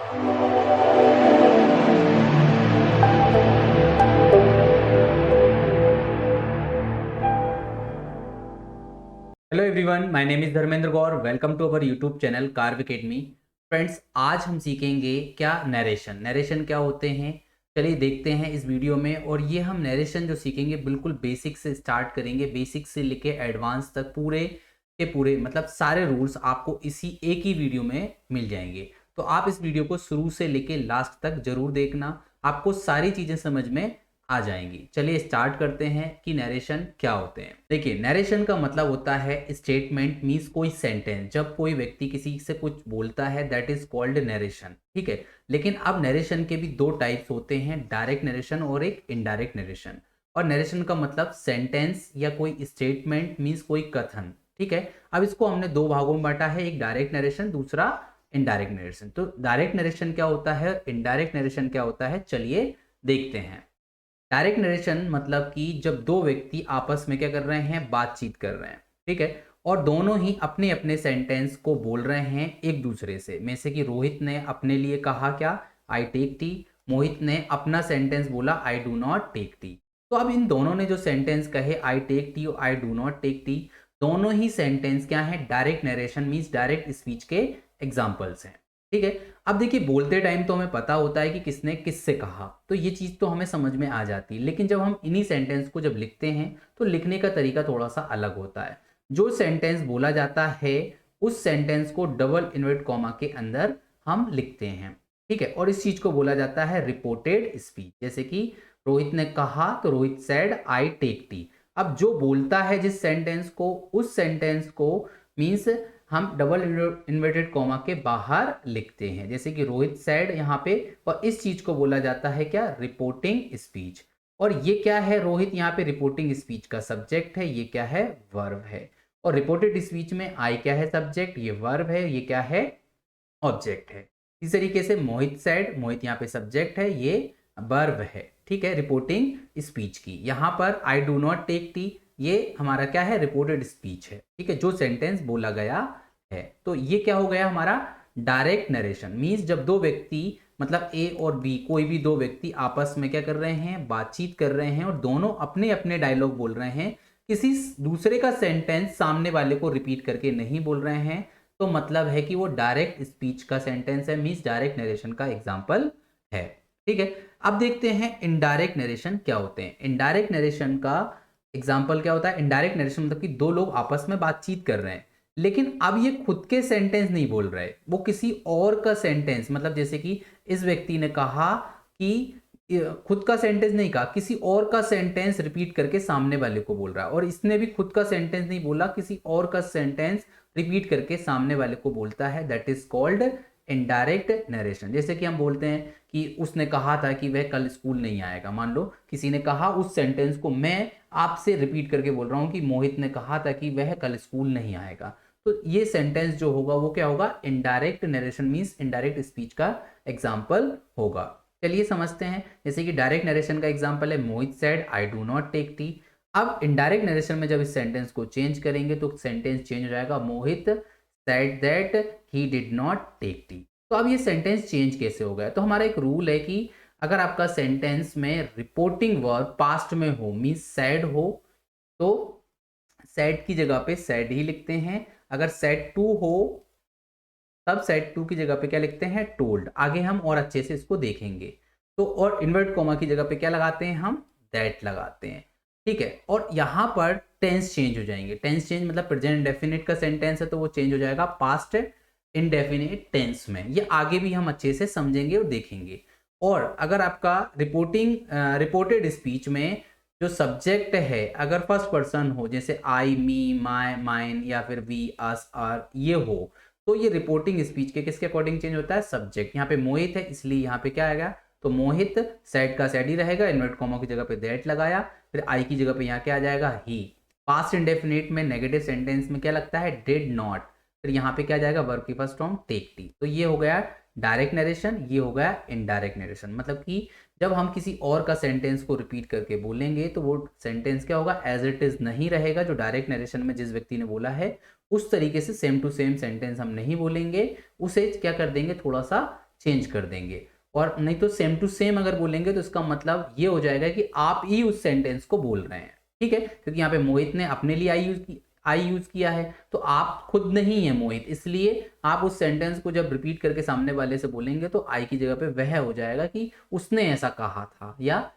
Hello everyone, my name is Dharmendra Gaur. Welcome to our YouTube channel Carve academy. Friends, आज हम सीखेंगे क्या narration क्या होते हैं। चलिए देखते हैं इस वीडियो में। और ये हम नरेशन जो सीखेंगे बिल्कुल बेसिक से स्टार्ट करेंगे। बेसिक से लेके एडवांस तक पूरे के पूरे मतलब सारे रूल्स आपको इसी एक ही वीडियो में मिल जाएंगे। तो आप इस वीडियो को शुरू से लेके लास्ट तक जरूर देखना, आपको सारी चीज़ें समझ में आ जाएंगी। चलिए स्टार्ट करते हैं कि नरेशन क्या होते हैं। देखिए, नरेशन का मतलब होता है स्टेटमेंट मींस कोई सेंटेंस। जब कोई व्यक्ति किसी से कुछ बोलता है दैट इज कॉल्ड नरेशन, ठीक है। लेकिन अब नरेशन के भी दो टाइप्स होते हैं, डायरेक्ट नरेशन और एक इनडायरेक्ट नरेशन। और नरेशन का मतलब सेंटेंस या कोई स्टेटमेंट मींस कोई कथन, ठीक है। अब इसको हमने दो भागों में बांटा है, एक डायरेक्ट नरेशन, दूसरा इनडायरेक्ट नरेशन। तो डायरेक्ट नरेशन क्या होता है, इनडायरेक्ट नरेशन क्या होता है, चलिए देखते हैं। डायरेक्ट नरेशन मतलब कि जब दो व्यक्ति आपस में क्या कर रहे हैं, बातचीत कर रहे हैं, ठीक है। और दोनों ही अपने अपने सेंटेंस को बोल रहे हैं एक दूसरे से। में से कि रोहित ने अपने लिए कहा क्या, आई टेक टी। मोहित ने अपना सेंटेंस बोला, I do not take tea. तो अब इन दोनों ने जो सेंटेंस कहे, आई टेक टी और I do not take tea, दोनों ही सेंटेंस क्या है, direct narration means direct speech के एग्जाम्पल्स हैं, ठीक है। अब देखिए, बोलते टाइम तो हमें पता होता है कि किसने किससे कहा, तो ये चीज़ तो हमें समझ में आ जाती है। लेकिन जब हम इन्हीं सेंटेंस को जब लिखते हैं तो लिखने का तरीका थोड़ा सा अलग होता है। जो सेंटेंस बोला जाता है उस सेंटेंस को डबल इन्वर्ट कॉमा के अंदर हम लिखते हैं, ठीक है। और इस चीज़ को बोला जाता है रिपोर्टेड स्पीच। जैसे कि रोहित ने कहा तो Rohit said I take tea. अब जो बोलता है जिस सेंटेंस को, उस सेंटेंस को मीन्स हम डबल इन्वर्टेड कॉमा के बाहर लिखते हैं। जैसे कि रोहित सेड यहाँ पे, और इस चीज को बोला जाता है क्या, रिपोर्टिंग स्पीच। और ये क्या है, रोहित यहाँ पे रिपोर्टिंग स्पीच का सब्जेक्ट है, ये क्या है, वर्ब है। और रिपोर्टेड स्पीच में आई क्या है, सब्जेक्ट, ये वर्ब है, ये क्या है, ऑब्जेक्ट है। इस तरीके से मोहित सेड, मोहित यहाँ पे सब्जेक्ट है, ये वर्ब है, ठीक है, रिपोर्टिंग स्पीच की। यहाँ पर I do not take tea, ये हमारा क्या है, रिपोर्टेड स्पीच है, ठीक है, जो सेंटेंस बोला गया है। तो ये क्या हो गया हमारा डायरेक्ट नरेशन। मीन्स जब दो व्यक्ति मतलब ए और बी, कोई भी दो व्यक्ति आपस में क्या कर रहे हैं, बातचीत कर रहे हैं और दोनों अपने अपने डायलॉग बोल रहे हैं, किसी दूसरे का सेंटेंस सामने वाले को रिपीट करके नहीं बोल रहे हैं, तो मतलब है कि वो डायरेक्ट स्पीच का सेंटेंस है, मीन्स डायरेक्ट नरेशन का एग्जाम्पल है, ठीक है। अब देखते हैं इनडायरेक्ट नरेशन क्या होते हैं। इनडायरेक्ट नरेशन का एग्जाम्पल क्या होता है, इनडायरेक्ट नरेशन मतलब कि दो लोग आपस में बातचीत कर रहे हैं, लेकिन अब ये खुद के सेंटेंस नहीं बोल रहे, वो किसी और का सेंटेंस, मतलब जैसे कि इस व्यक्ति ने कहा कि खुद का सेंटेंस नहीं कहा, किसी और का सेंटेंस रिपीट करके सामने वाले को बोल रहा है। और इसने भी खुद का सेंटेंस नहीं बोला, किसी और का सेंटेंस रिपीट करके सामने वाले को बोलता है, that is called indirect narration. जैसे कि हम बोलते हैं कि उसने कहा था कि वह कल स्कूल नहीं आएगा। मान लो किसी ने कहा, उस सेंटेंस को मैं आपसे रिपीट करके बोल रहा हूं कि मोहित ने कहा था कि वह कल स्कूल नहीं आएगा। तो ये सेंटेंस जो होगा वो क्या होगा, indirect narration means indirect speech का एग्जाम्पल होगा। चलिए समझते हैं। जैसे कि डायरेक्ट नरेशन का एग्जाम्पल है, Mohit said I do not take tea. अब इनडायरेक्ट नरेशन में जब इस सेंटेंस को चेंज करेंगे तो सेंटेंस चेंज हो जाएगा, Mohit said that he did not take tea. तो अब ये सेंटेंस चेंज कैसे हो गया, तो हमारा एक रूल है कि अगर आपका सेंटेंस में रिपोर्टिंग वर्ब पास्ट में हो, मीन्स सैड हो, तो सैड की जगह पे सैड ही लिखते हैं। अगर सैड टू हो तब सैड टू की जगह पे क्या लिखते हैं, टोल्ड। आगे हम और अच्छे से इसको देखेंगे। तो और इन्वर्ट कॉमा की जगह पे क्या लगाते हैं, हम दैट लगाते हैं, ठीक है। और यहाँ पर टेंस चेंज हो जाएंगे। टेंस चेंज मतलब प्रेजेंट इंडेफिनिट का सेंटेंस है तो वो चेंज हो जाएगा पास्ट इंडेफिनिट टेंस में। ये आगे भी हम अच्छे से समझेंगे और देखेंगे। और अगर आपका रिपोर्टेड स्पीच में जो सब्जेक्ट है अगर फर्स्ट पर्सन हो, जैसे आई, मी, माई, माइन या फिर वी, अस, आर, ये हो, तो ये रिपोर्टिंग स्पीच के किसके अकॉर्डिंग चेंज होता है, सब्जेक्ट। यहाँ पे मोहित है इसलिए यहाँ पे क्या आएगा, तो मोहित सेड का सेड ही रहेगा, इन्वर्ट कॉमा की जगह पे दैट लगाया, फिर आई की जगह पे यहाँ क्या आ जाएगा, ही। पास्ट इंडेफिनिट में नेगेटिव सेंटेंस में क्या लगता है, डिड नॉट, फिर यहाँ पे क्या आ जाएगा, वर्ब की फर्स्ट फॉर्म टेक टी। तो ये हो गया डायरेक्ट नरेशन, ये हो गया इनडायरेक्ट नरेशन। मतलब कि जब हम किसी और का सेंटेंस को रिपीट करके बोलेंगे तो वो सेंटेंस क्या होगा, एज इट इज नहीं रहेगा। जो डायरेक्ट नरेशन में जिस व्यक्ति ने बोला है उस तरीके से सेम टू सेम सेंटेंस हम नहीं बोलेंगे, उसे क्या कर देंगे, थोड़ा सा चेंज कर देंगे। और नहीं तो सेम टू सेम अगर बोलेंगे तो इसका मतलब ये हो जाएगा कि आप ही उस सेंटेंस को बोल रहे हैं, ठीक है, क्योंकि यहाँ पे मोहित ने अपने लिए आई यूज किया है, तो आप खुद नहीं है मोहित, इसलिए आप उस सेंटेंस को जब रिपीट करके सामने वाले से बोलेंगे तो आई की जगह पे वह हो जाएगा कि उसने ऐसा कहा था या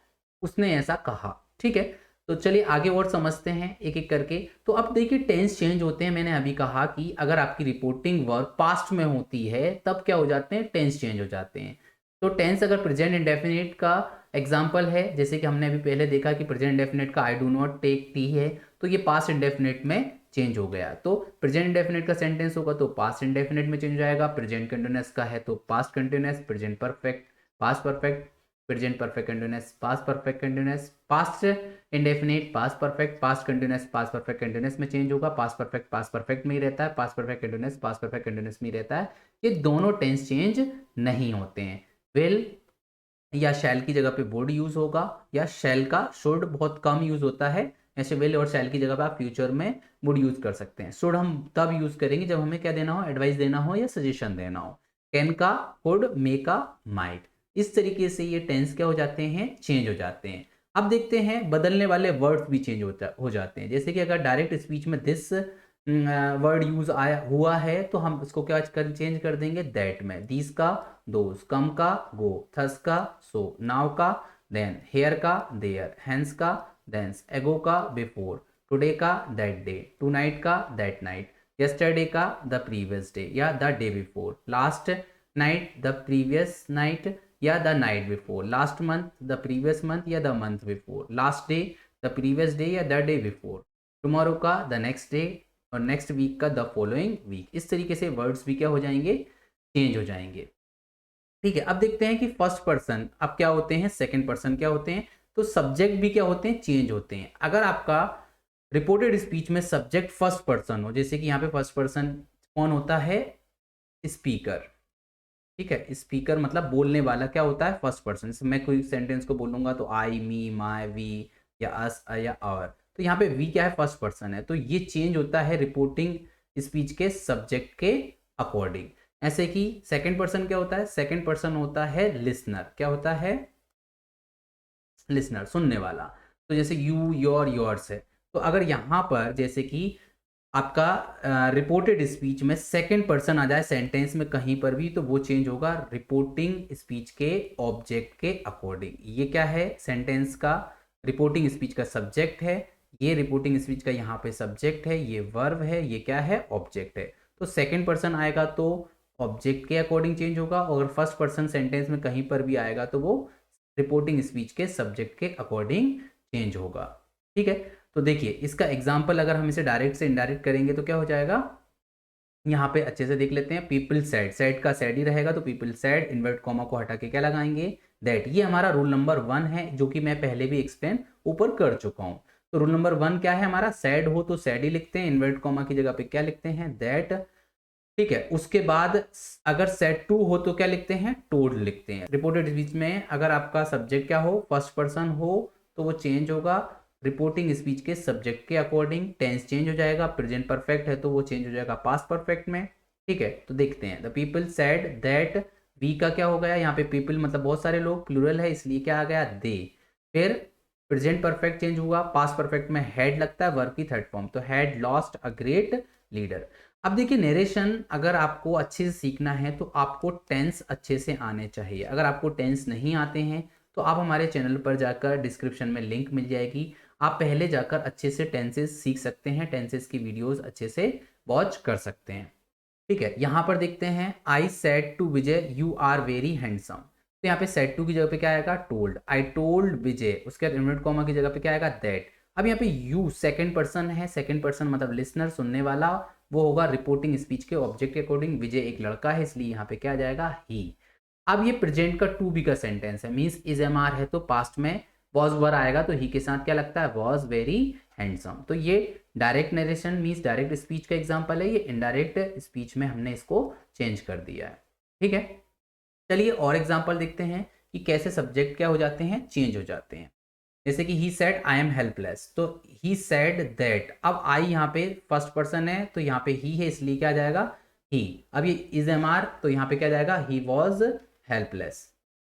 उसने ऐसा कहा, ठीक है। तो चलिए आगे और समझते हैं एक एक करके। तो अब देखिए टेंस चेंज होते हैं, मैंने अभी कहा कि अगर आपकी रिपोर्टिंग वर्ब पास्ट में होती है तब क्या हो जाते हैं, टेंस चेंज हो जाते हैं। तो टेंस अगर प्रेजेंट इंडेफिनिट का एग्जाम्पल है, जैसे कि हमने अभी पहले देखा कि प्रेजेंट इंडेफिनिट का I do not take tea है, तो ये पास्ट इंडेफिनिट में चेंज हो गया। तो प्रेजेंट इंडेफिनिट का सेंटेंस होगा तो पास्ट इंडेफिनिट में चेंज हो जाएगा। प्रेजेंट कंटिन्यूअस का है तो past continuous, present perfect past perfect, present perfect continuous past perfect continuous, past indefinite past perfect past continuous past perfect continuous में चेंज होगा। पास्ट परफेक्ट में ही रहता है, past perfect continuous past perfect continuous में ही रहता है। ये दोनों टेंस चेंज नहीं होते हैं। विल या शैल की जगह पे वुड यूज होगा, या शैल का शुड बहुत कम यूज होता है, ऐसे विल और शैल की जगह पे आप फ्यूचर में वुड यूज कर सकते हैं। शुड हम तब यूज करेंगे जब हमें क्या देना हो, एडवाइस देना हो या सजेशन देना हो। कैन का कुड, मे का माइट, इस तरीके से ये टेंस क्या हो जाते हैं, चेंज हो जाते हैं। अब देखते हैं बदलने वाले वर्ड्स भी चेंज हो जाते हैं। जैसे कि अगर डायरेक्ट स्पीच में दिस वर्ड यूज आया हुआ है तो हम इसको क्या चेंज कर देंगे दैट में, दीस का दोस, कम का गो, थस का सो, नाउ का देन, हेयर का देयर, हैंस का देंस, एगो का बिफोर, टुडे का दैट डे, टू नाइट का दैट नाइट, यस्टरडे का द प्रीवियस डे या the day before, last night the previous night या the night before, last month the previous month या the month before, last day the previous day या the day before, tomorrow का the next day और next week का the following week. इस तरीके से words भी क्या हो जाएंगे, चेंज हो जाएंगे, ठीक है। अब देखते हैं कि फर्स्ट पर्सन अब क्या होते हैं, सेकंड पर्सन क्या होते हैं। तो सब्जेक्ट भी क्या होते हैं, चेंज होते हैं। अगर आपका रिपोर्टेड स्पीच में सब्जेक्ट फर्स्ट पर्सन हो, जैसे कि यहाँ पे फर्स्ट पर्सन कौन होता है, स्पीकर, ठीक है। स्पीकर मतलब बोलने वाला क्या होता है, फर्स्ट पर्सन। जैसे मैं कोई सेंटेंस को बोलूंगा तो आई, मी, माई, वी या अस या आवर, तो यहाँ पे वी क्या है, फर्स्ट पर्सन है, तो ये चेंज होता है रिपोर्टिंग स्पीच के सब्जेक्ट के अकॉर्डिंग। ऐसे कि सेकंड पर्सन क्या होता है, सेकंड पर्सन होता है लिसनर, क्या होता है, लिसनर, सुनने वाला। तो जैसे यू, योर, योर्स है, तो अगर यहाँ पर जैसे कि आपका रिपोर्टेड स्पीच में सेकंड पर्सन आ जाए सेंटेंस में कहीं पर भी, तो वो चेंज होगा रिपोर्टिंग स्पीच के ऑब्जेक्ट के अकॉर्डिंग। ये क्या है, सेंटेंस का रिपोर्टिंग स्पीच का सब्जेक्ट है, ये रिपोर्टिंग स्पीच का यहाँ पे सब्जेक्ट है, ये वर्ब है, ये क्या है, ऑब्जेक्ट है। तो सेकंड पर्सन आएगा तो ऑब्जेक्ट के अकॉर्डिंग चेंज होगा, और फर्स्ट पर्सन सेंटेंस में कहीं पर भी आएगा तो वो रिपोर्टिंग स्पीच के सब्जेक्ट के अकॉर्डिंग चेंज होगा, ठीक है। तो देखिए इसका एग्जाम्पल अगर हम इसे डायरेक्ट से इनडायरेक्ट करेंगे तो क्या हो जाएगा, यहाँ पे अच्छे से देख लेते हैं। पीपल सैड, सैड का सैड ही रहेगा तो पीपल सैड, इन्वर्ट कॉमा को हटा के क्या लगाएंगे, दैट। ये हमारा रूल नंबर 1 है जो कि मैं पहले भी एक्सप्लेन ऊपर कर चुका हूँ। तो रूल नंबर 1 क्या है हमारा, सैड हो तो सैड ही लिखते हैं, इन्वर्ट कॉमा की जगह पे क्या लिखते हैं, दैट, ठीक है। उसके बाद अगर सेट टू हो तो क्या लिखते हैं, टोल्ड लिखते हैं। रिपोर्टेड स्पीच में अगर आपका सब्जेक्ट क्या हो, फर्स्ट पर्सन हो, तो वो चेंज होगा रिपोर्टिंग स्पीच के सब्जेक्ट के अकॉर्डिंग, टेंस चेंज हो जाएगा। प्रेजेंट परफेक्ट है तो वो चेंज हो जाएगा पास्ट परफेक्ट में, ठीक है। तो देखते हैं, the people said that, we का क्या हो गया, यहाँ पे पीपल मतलब बहुत सारे लोग, प्लूरल है इसलिए क्या आ गया, दे। फिर प्रेजेंट परफेक्ट चेंज हुआ, पास्ट परफेक्ट में हैड लगता है वर्ब की थर्ड फॉर्म, तो had lost a great leader. अब देखिए नरेशन अगर आपको अच्छे से सीखना है तो आपको टेंस अच्छे से आने चाहिए। अगर आपको टेंस नहीं आते हैं तो आप हमारे चैनल पर जाकर डिस्क्रिप्शन में लिंक मिल जाएगी, आप पहले जाकर अच्छे से टेंसेस सीख सकते हैं, टेंसेस की वीडियोस अच्छे से वॉच कर सकते हैं, ठीक है। यहाँ पर देखते हैं, I said to Vijay you are very handsome. तो यहाँ पे सेड टू की जगह पे क्या आएगा, टोल्ड, आई टोल्ड विजय, उसके बाद इन्वर्टेड कॉमा की जगह पे क्या आएगा, दैट। अब यहाँ पे यू सेकंड पर्सन है, सेकंड पर्सन मतलब लिसनर, सुनने वाला, वो होगा रिपोर्टिंग स्पीच के ऑब्जेक्ट के अकॉर्डिंग। विजय एक लड़का है इसलिए यहाँ पे क्या आ जाएगा, ही। अब ये प्रेजेंट का टू बी का सेंटेंस है, मीन्स इज एम आर है तो पास्ट में वॉज वर आएगा, तो ही के साथ क्या लगता है, वॉज वेरी हैंडसम। तो ये direct narration means direct speech का एग्जाम्पल है, ये इनडायरेक्ट स्पीच में हमने इसको चेंज कर दिया है, ठीक है। चलिए और एग्जाम्पल देखते हैं कि कैसे सब्जेक्ट क्या हो जाते हैं, चेंज हो जाते हैं। जैसे कि he said I am helpless, तो ही सेड दैट, अब आई यहाँ पे फर्स्ट पर्सन है तो यहाँ पे ही है इसलिए क्या आ जाएगा, ही। अब ये इज एम आर तो यहाँ पे क्या जाएगा, he was helpless.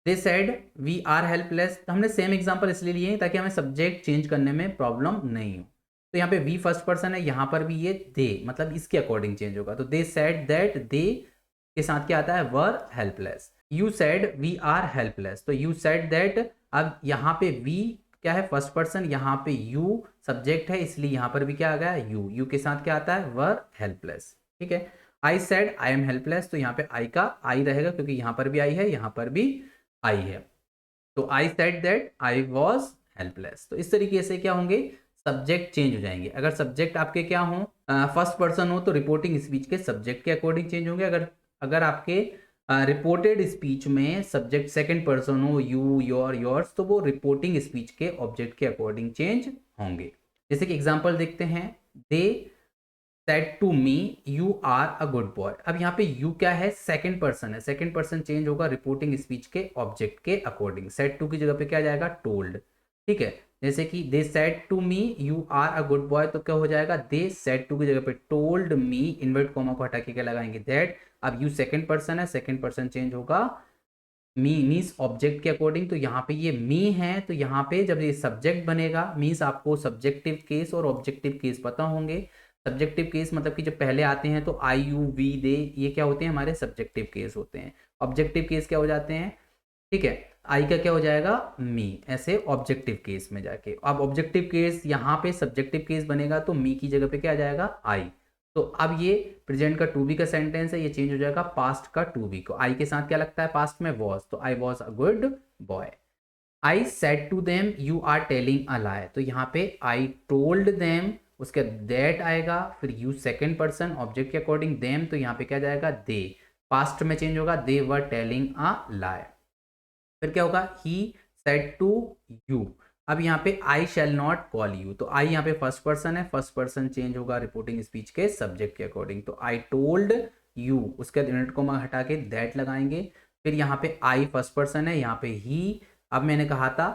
They said we are helpless. हमने सेम एग्जांपल इसलिए लिए हैं ताकि हमें सब्जेक्ट चेंज करने में प्रॉब्लम नहीं हो। तो यहाँ पे वी फर्स्ट पर्सन है, यहाँ पर भी ये दे, मतलब इसके अकॉर्डिंग चेंज होगा। तो दे सेड दैट, दे के साथ क्या आता है, were helpless. You said we are helpless, तो यू सेड दैट, अब यहाँ पे वी क्या है, फर्स्ट पर्सन, यहाँ पे यू सब्जेक्ट है, इसलिए यहाँ पर भी क्या आ गया, यू। यू के साथ क्या आता है, वर हेल्पलेस। ठीक है। I said I am helpless, तो यहाँ पे आई का आई रहेगा क्योंकि यहाँ पर भी आई है, यहाँ पर भी आई है। तो I said that I was helpless. तो इस तरीके से क्या होंगे, सब्जेक्ट चेंज हो जाएंगे। अगर सब्जेक्ट आपके क्या हो, फर्स्ट पर्सन हो, तो रिपोर्टिंग स्पीच के सब्जेक्ट के अकॉर्डिंग चेंज होंगे। अगर अगर आपके रिपोर्टेड स्पीच में सब्जेक्ट सेकंड पर्सन हो, यू, योर, योर्स, तो वो रिपोर्टिंग स्पीच के ऑब्जेक्ट के अकॉर्डिंग चेंज होंगे। जैसे कि एग्जांपल देखते हैं, they said to me you are a good boy. अब यहाँ पे यू क्या है, सेकंड पर्सन है, सेकंड पर्सन चेंज होगा रिपोर्टिंग स्पीच के ऑब्जेक्ट के अकॉर्डिंग। सेड टू की जगह पे क्या जाएगा, टोल्ड। ठीक है। जैसे कि they said to me you are a good boy, तो क्या हो जाएगा, दे सेड टू की जगह पे टोल्ड मी, इन्वर्ट कॉमा को हटा के क्या लगाएंगे, दैट। अब यू सेकंड पर्सन है, सेकंड पर्सन चेंज होगा मी मीन्स ऑब्जेक्ट के अकॉर्डिंग। तो यहाँ पे ये मी है, तो यहाँ पे जब ये सब्जेक्ट बनेगा, मीन्स आपको सब्जेक्टिव केस और ऑब्जेक्टिव केस पता होंगे। सब्जेक्टिव केस मतलब कि जब पहले आते हैं तो आई, यू, वी, दे, ये क्या होते हैं, हमारे सब्जेक्टिव केस होते हैं। ऑब्जेक्टिव केस क्या हो जाते हैं, ठीक है, आई का क्या हो जाएगा, मी, ऐसे ऑब्जेक्टिव केस में जाके। अब ऑब्जेक्टिव केस यहाँ पे सब्जेक्टिव केस बनेगा, तो मी की जगह पे क्या आ जाएगा, आई। तो अब ये प्रेजेंट का टू बी का सेंटेंस है, ये चेंज हो जाएगा पास्ट का टू बी को। आई के साथ क्या लगता है पास्ट में, वॉज, तो I was a good boy. I said to them you are telling a lie, तो यहाँ पे आई टोल्ड देम, उसके दैट आएगा, फिर यू सेकेंड पर्सन ऑब्जेक्ट के अकॉर्डिंग, देम, तो यहाँ पे क्या जाएगा, दे, पास्ट में चेंज होगा, दे वर टेलिंग अ लाई। फिर क्या होगा, ही सेड टू यू। अब यहाँ पे आई शैल नॉट कॉल यू, तो आई यहाँ पे फर्स्ट पर्सन है, फर्स्ट पर्सन चेंज होगा रिपोर्टिंग स्पीच के सब्जेक्ट के अकॉर्डिंग। तो आई टोल्ड यू, उसके बाद यूनिट को हटा के दैट लगाएंगे। फिर यहाँ पे आई फर्स्ट पर्सन है, यहाँ पे ही। अब मैंने कहा था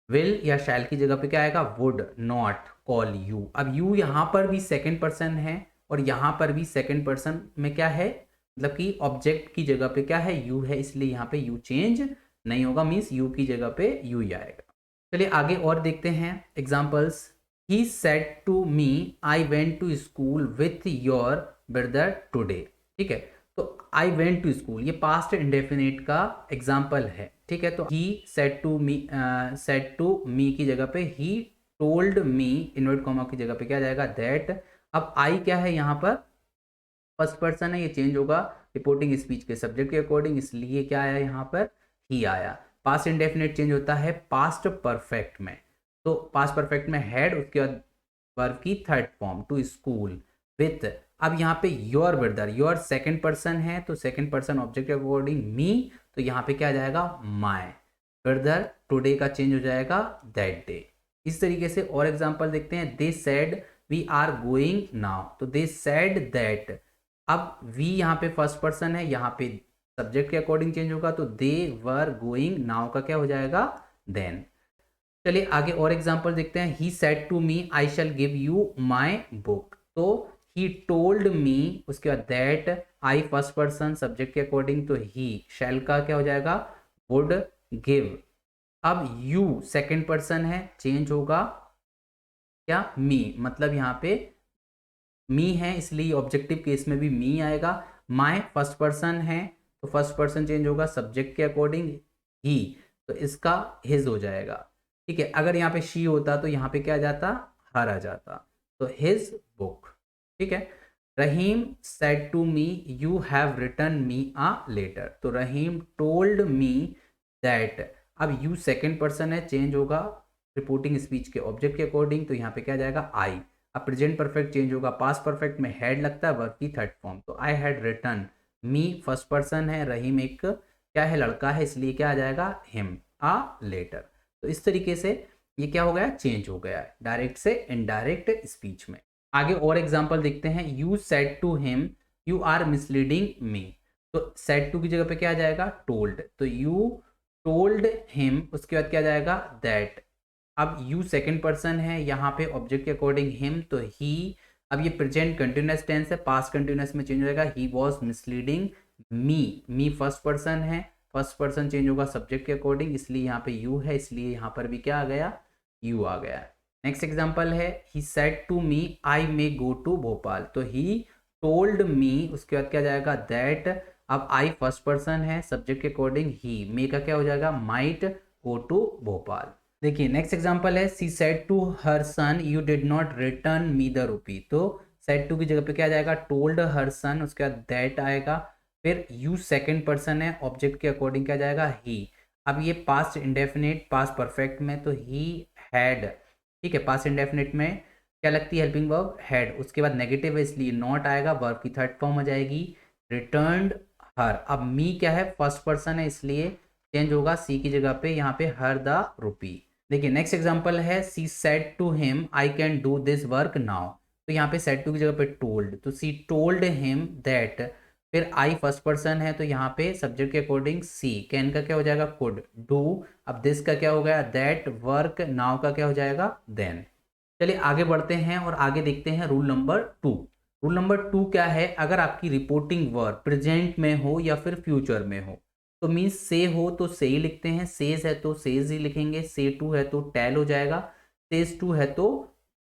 विल या शैल की जगह पे क्या आएगा, वुड नॉट कॉल यू। अब यू यहाँ पर भी सेकेंड पर्सन है और यहाँ पर भी सेकेंड पर्सन में क्या है, मतलब कि ऑब्जेक्ट की जगह पे क्या है, यू है, इसलिए यहाँ पे यू चेंज नहीं होगा, मीन्स यू की जगह पे यू ही आएगा। चलिए आगे और देखते हैं examples. He said to me I went to school with your brother today. ठीक है, तो आई वेंट टू स्कूल ये पास्ट इंडेफिनिट का एग्जाम्पल है। ठीक है, तो ही सेड टू मी की जगह पे ही टोल्ड मी, इन्वर्ट कॉमा की जगह पे क्या जाएगा, दैट। अब आई क्या है, यहाँ पर फर्स्ट पर्सन है, ये चेंज होगा रिपोर्टिंग स्पीच के सब्जेक्ट के अकॉर्डिंग, इसलिए क्या आया यहाँ पर, ही आया। पास्ट इंडेफिनिट चेंज होता है पास्ट परफेक्ट में, तो पास्ट परफेक्ट में हैड, उसके बाद वर्ब की third form to school with. अब यहाँ पे your brother, your second person है, तो सेकंड पर्सन ऑब्जेक्ट के अकॉर्डिंग मी, तो यहाँ पे क्या आ जाएगा, माय ब्रदर टुडे का चेंज हो जाएगा दैट डे। इस तरीके से और एग्जांपल देखते हैं। They said we are going now, तो दे सेड दैट। अब वी यहाँ पे फर्स्ट पर्सन है, यहाँ पे सब्जेक्ट के अकॉर्डिंग चेंज होगा, तो दे वर गोइंग, नाउ का क्या हो जाएगा, देन। चलिए आगे और एग्जांपल देखते हैं। He said to me I shall give you my book, तो ही टोल्ड मी, उसके बाद that, I first person subject के अकॉर्डिंग, तो ही, शैल का क्या हो जाएगा, वुड गिव। अब यू सेकंड पर्सन है, चेंज होगा क्या, मी, मतलब यहाँ पे मी है, इसलिए ऑब्जेक्टिव केस में भी मी आएगा। माय फर्स्ट पर्सन है, तो फर्स्ट पर्सन चेंज होगा सब्जेक्ट के अकॉर्डिंग, ही, तो इसका हिज हो जाएगा। ठीक है, अगर यहाँ पे शी होता तो यहाँ पे क्या आ जाता, हर आ जाता, तो हिज बुक। ठीक है। Rahim said to me you have written me a letter, तो रहीम टोल्ड मी दैट। अब यू सेकेंड पर्सन है, चेंज होगा रिपोर्टिंग स्पीच के ऑब्जेक्ट के अकॉर्डिंग, तो यहाँ पे क्या जाएगा, आई। अब प्रेजेंट परफेक्ट चेंज होगा, पास्ट परफेक्ट में हैड लगता है, वर्ब की थर्ड फॉर्म, तो I had written. Me first person है, रहीम एक क्या है, लड़का है, इसलिए क्या आ जाएगा, हिम आ लेटर। तो इस तरीके से ये क्या हो गया, चेंज हो गया है डायरेक्ट से इनडायरेक्ट स्पीच में। आगे और एग्जांपल देखते हैं। You said to him you are misleading me, तो सेड टू की जगह पे क्या आ जाएगा, टोल्ड, तो यू टोल्ड हिम, उसके बाद क्या जाएगा, दैट। अब यू सेकंड पर्सन है, यहाँ पे ऑब्जेक्ट के अकॉर्डिंग हिम, तो ही। अब ये प्रेजेंट कंटिन्यूअस टेंस है, पास्ट कंटिन्यूअस में चेंज हो जाएगा, he was misleading me, me first person है, फर्स्ट पर्सन चेंज होगा सब्जेक्ट के अकॉर्डिंग, इसलिए यहाँ पे यू है, इसलिए यहाँ पर भी क्या आ गया, यू आ गया। नेक्स्ट एग्जाम्पल है he said to me I may go to Bhopal, तो ही टोल्ड मी, उसके बाद क्या जाएगा दैट, अब आई फर्स्ट पर्सन है सब्जेक्ट के अकॉर्डिंग, ही मे का क्या हो जाएगा माइट गो टू भोपाल। देखिए नेक्स्ट एग्जांपल है she said to her son you did not return me the rupee, तो सेड टू की जगह पे क्या जाएगा टोल्ड हर सन, उसके बाद दैट आएगा, फिर यू सेकंड पर्सन है ऑब्जेक्ट के अकॉर्डिंग क्या जाएगा ही। अब ये पास्ट इंडेफिनिट पास्ट परफेक्ट में तो ही हैड, ठीक है, पास्ट इंडेफिनिट में क्या लगती है हेल्पिंग वर्ब हैड, उसके बाद नेगेटिव है इसलिए नॉट आएगा, वर्ब की थर्ड फॉर्म हो जाएगी रिटर्न्ड हर। अब मी क्या है फर्स्ट पर्सन है इसलिए चेंज होगा सी की जगह पे यहाँ पे हर द रूपी। देखिए नेक्स्ट एग्जांपल है she said to him I can do this work now, तो यहाँ पे सेड टू की जगह पे टोल्ड, तो सी टोल्ड हिम दैट, फिर आई फर्स्ट पर्सन है तो यहाँ पे सब्जेक्ट के अकॉर्डिंग सी, कैन का क्या हो जाएगा कुड, डू, अब दिस का क्या हो गया दैट, वर्क, नाउ का क्या हो जाएगा देन। चलिए आगे बढ़ते हैं और आगे देखते हैं रूल नंबर 2। रूल नंबर 2 क्या है, अगर आपकी रिपोर्टिंग वर्ब प्रेजेंट में हो या फिर फ्यूचर में हो, तो मीन्स से हो तो से ही लिखते हैं, सेज है तो सेज ही लिखेंगे, से टू है तो टेल हो जाएगा, सेज टू है तो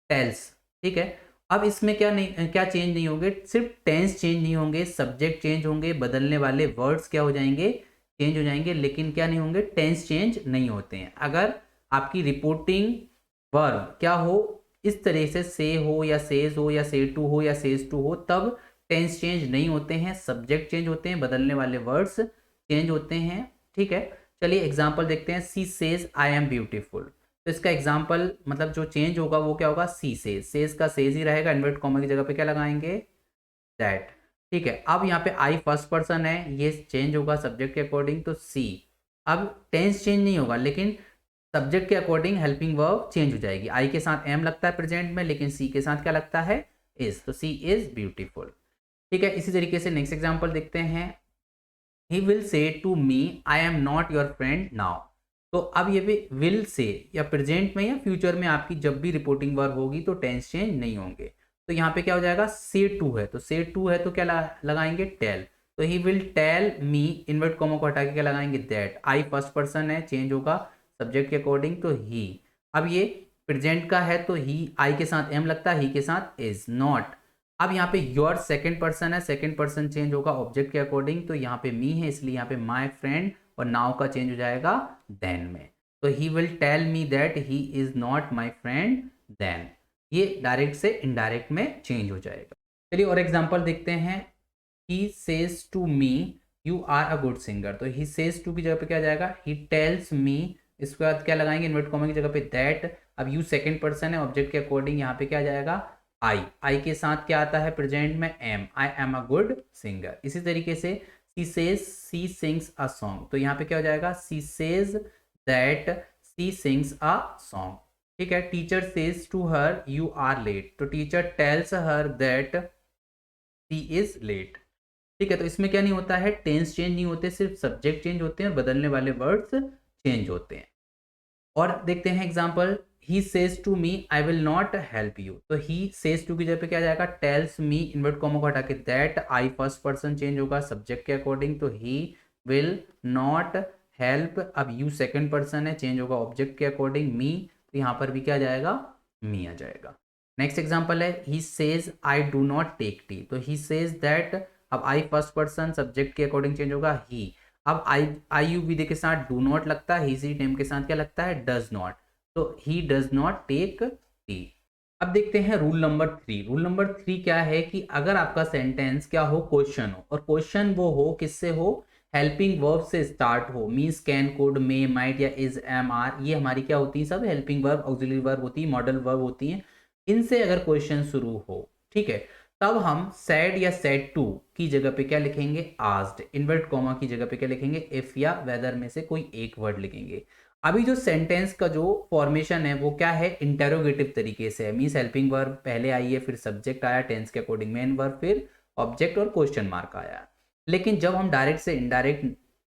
टेल्स, ठीक है। अब इसमें क्या नहीं, क्या चेंज नहीं होंगे, सिर्फ टेंस चेंज नहीं होंगे, सब्जेक्ट चेंज होंगे, बदलने वाले वर्ड्स क्या हो जाएंगे चेंज हो जाएंगे, लेकिन क्या नहीं होंगे टेंस चेंज नहीं होते हैं। अगर आपकी रिपोर्टिंग वर्ब क्या हो इस तरह से हो या सेज हो या से टू हो या सेज टू हो, तब टेंस चेंज नहीं होते हैं, सब्जेक्ट चेंज होते हैं, बदलने वाले वर्ड्स चेंज होते हैं, ठीक है। चलिए एग्जाम्पल देखते हैं she says I am beautiful, तो इसका एग्जाम्पल मतलब जो चेंज होगा वो क्या होगा सी सेज का सेज ही रहेगा, इन्वर्ट कॉमा की जगह पे क्या लगाएंगे दैट, ठीक है। अब यहाँ पे आई फर्स्ट पर्सन है, ये चेंज होगा सब्जेक्ट के अकॉर्डिंग तो सी, अब टेंस चेंज नहीं होगा लेकिन सब्जेक्ट के अकॉर्डिंग हेल्पिंग वर्ब चेंज हो जाएगी, आई के साथ एम लगता है प्रेजेंट में लेकिन सी के साथ क्या लगता है इज, तो सी इज ब्यूटीफुल, ठीक है। इसी तरीके से नेक्स्ट एग्जाम्पल देखते हैं he will say to me I am not your friend now, तो अब ये भी विल से या प्रेजेंट में या फ्यूचर में आपकी जब भी रिपोर्टिंग वर्ब होगी तो टेंस चेंज नहीं होंगे, तो यहाँ पे क्या हो जाएगा से टू है, तो से टू है तो क्या लगाएंगे टेल, तो he will tell me, invert comma को हटा के क्या लगाएंगे दैट, आई फर्स्ट पर्सन है चेंज होगा सब्जेक्ट के अकॉर्डिंग तो ही, अब ये प्रेजेंट का है तो ही आई के साथ एम लगता है, ही के साथ इज नॉट, अब यहाँ पे योर सेकंड पर्सन है, सेकंड पर्सन चेंज होगा ऑब्जेक्ट के अकॉर्डिंग, तो यहाँ पे मी है इसलिए यहाँ पे माय फ्रेंड, और नाउ का चेंज हो जाएगा देन में, तो he will tell me that he is not my friend then, ये डायरेक्ट से इनडायरेक्ट में चेंज हो जाएगा। चलिए और एग्जांपल देखते हैं, he says to me you are a good singer, तो ही सेज टू की जगह पे क्या जाएगा ही टेल्स मी, इसके बाद क्या लगाएंगे इन्वर्ट कॉमा की जगह पे दैट, अब यू सेकंड पर्सन है ऑब्जेक्ट के अकॉर्डिंग यहाँ पे क्या जाएगा आई के साथ क्या आता है प्रेजेंट में am, I am a good singer. इसी तरीके से she says she sings a song, तो यहाँ पे क्या हो जाएगा she says that she sings a song, ठीक है। Teacher says to her you are late, तो teacher tells her that she is late, ठीक है। तो इसमें क्या नहीं होता है टेंस चेंज नहीं होते, सिर्फ सब्जेक्ट चेंज होते हैं और बदलने वाले वर्ड्स चेंज होते हैं। और देखते हैं example, he says to me I will not help you, तो ही सेज टू की जगह पे क्या जाएगा टेल्स मी, इन्वर्ट कॉमा को हटा के that, I first person change होगा सब्जेक्ट के अकॉर्डिंग तो ही विल नॉट हेल्प, अब यू सेकंड पर्सन है चेंज होगा ऑब्जेक्ट के अकॉर्डिंग मी, तो यहाँ पर भी क्या जाएगा मी आ जाएगा। नेक्स्ट एग्जाम्पल है he says I do not take tea, तो ही सेज दैट, अब आई फर्स्ट पर्सन सब्जेक्ट के अकॉर्डिंग चेंज होगा ही, अब आई यू विद के साथ डू नॉट लगता है, ही सी नेम के साथ क्या लगता है डज नॉट, तो he does not take tea. अब देखते हैं रूल नंबर 3। रूल नंबर 3 क्या है कि अगर आपका सेंटेंस क्या हो क्वेश्चन हो, और क्वेश्चन वो हो किससे हो हेल्पिंग वर्ब से स्टार्ट हो, means can could may might या इज एम आर, ये हमारी क्या होती है सब हेल्पिंग वर्ब ऑक्सिलरी वर्ब होती है, मॉडल वर्ब होती है, इनसे अगर क्वेश्चन शुरू हो, ठीक है, तब हम सैड या सैड टू की जगह पे क्या लिखेंगे आस्क्ड, इन्वर्ट कॉमा की जगह पे क्या लिखेंगे इफ या वेदर में से कोई एक वर्ड लिखेंगे। अभी जो सेंटेंस का जो फॉर्मेशन है वो क्या है इंटेरोगेटिव तरीके से है, मीन्स हेल्पिंग वर्ब पहले आई है, फिर सब्जेक्ट आया टेंस के अकॉर्डिंग मेन वर्ब, फिर ऑब्जेक्ट और क्वेश्चन मार्क आया। लेकिन जब हम डायरेक्ट से इनडायरेक्ट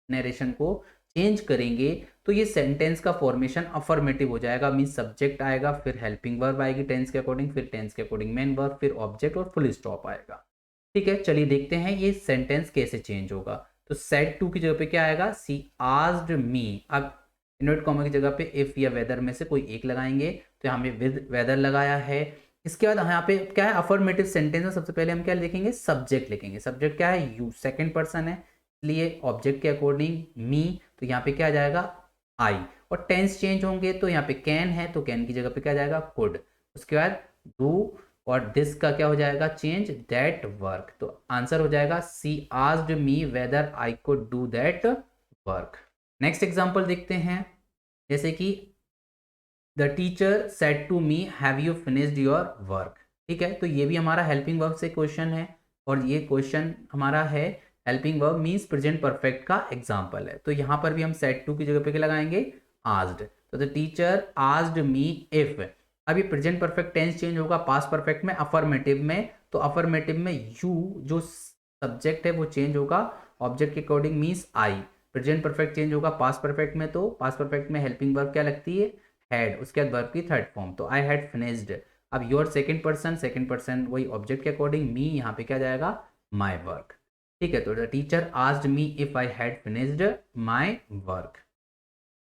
नरेशन को चेंज करेंगे तो ये सेंटेंस का फॉर्मेशन अफर्मेटिव हो जाएगा, मीन्स सब्जेक्ट आएगा, फिर हेल्पिंग वर्ब आएगी टेंस के अकॉर्डिंग, फिर टेंस के अकॉर्डिंग मेन वर्ब, फिर ऑब्जेक्ट और फुल स्टॉप आएगा, ठीक है। चलिए देखते हैं ये सेंटेंस कैसे चेंज होगा। तो सेड टू की जगह पे क्या आएगा, सी आस्क्ड मी। अब इनवर्ट कॉमा की जगह पे इफ या वेदर में से कोई एक लगाएंगे, तो यहाँ पे विद वेदर लगाया है। इसके बाद यहाँ पे क्या है, अफर्मेटिव सेंटेंस में सबसे पहले हम क्या लिखेंगे, सब्जेक्ट लिखेंगे। सब्जेक्ट क्या है, यू, सेकंड पर्सन है, इसलिए ऑब्जेक्ट के अकॉर्डिंग मी, तो यहाँ पे क्या आ जाएगा, आई। और टेंस चेंज होंगे, तो यहाँ पे कैन है तो कैन की जगह पे क्या आ जाएगा, कुड। उसके बाद डू और दिस का क्या हो जाएगा, चेंज, दैट वर्क। तो आंसर हो जाएगा she asked me whether I could do that work. Next example देखते हैं, जैसे कि the teacher said to me have you finished your work. ठीक है, तो ये भी हमारा हेल्पिंग वर्ब से क्वेश्चन है, और ये क्वेश्चन हमारा है helping verb means present perfect का एग्जाम्पल है। तो यहाँ पर भी हम सेड टू की जगह पे क्या लगाएंगे, आस्क्ड। तो the teacher asked me if, अब ये प्रेजेंट परफेक्ट टेंस चेंज होगा पास्ट परफेक्ट में, अफर्मेटिव में, तो अफर्मेटिव में यू जो सब्जेक्ट है वो चेंज होगा ऑब्जेक्ट के according means I. Present perfect change होगा पास्ट परफेक्ट में, तो पास्ट परफेक्ट में हेल्पिंग वर्ब क्या लगती है, हैड, उसके बाद वर्ब की थर्ड फॉर्म, तो आई हैड फिनिश्ड। अब योर सेकंड पर्सन वही ऑब्जेक्ट के अकॉर्डिंग, मी यहाँ पे क्या जाएगा, माय वर्क। ठीक है, तो the teacher asked me if I had finished my work.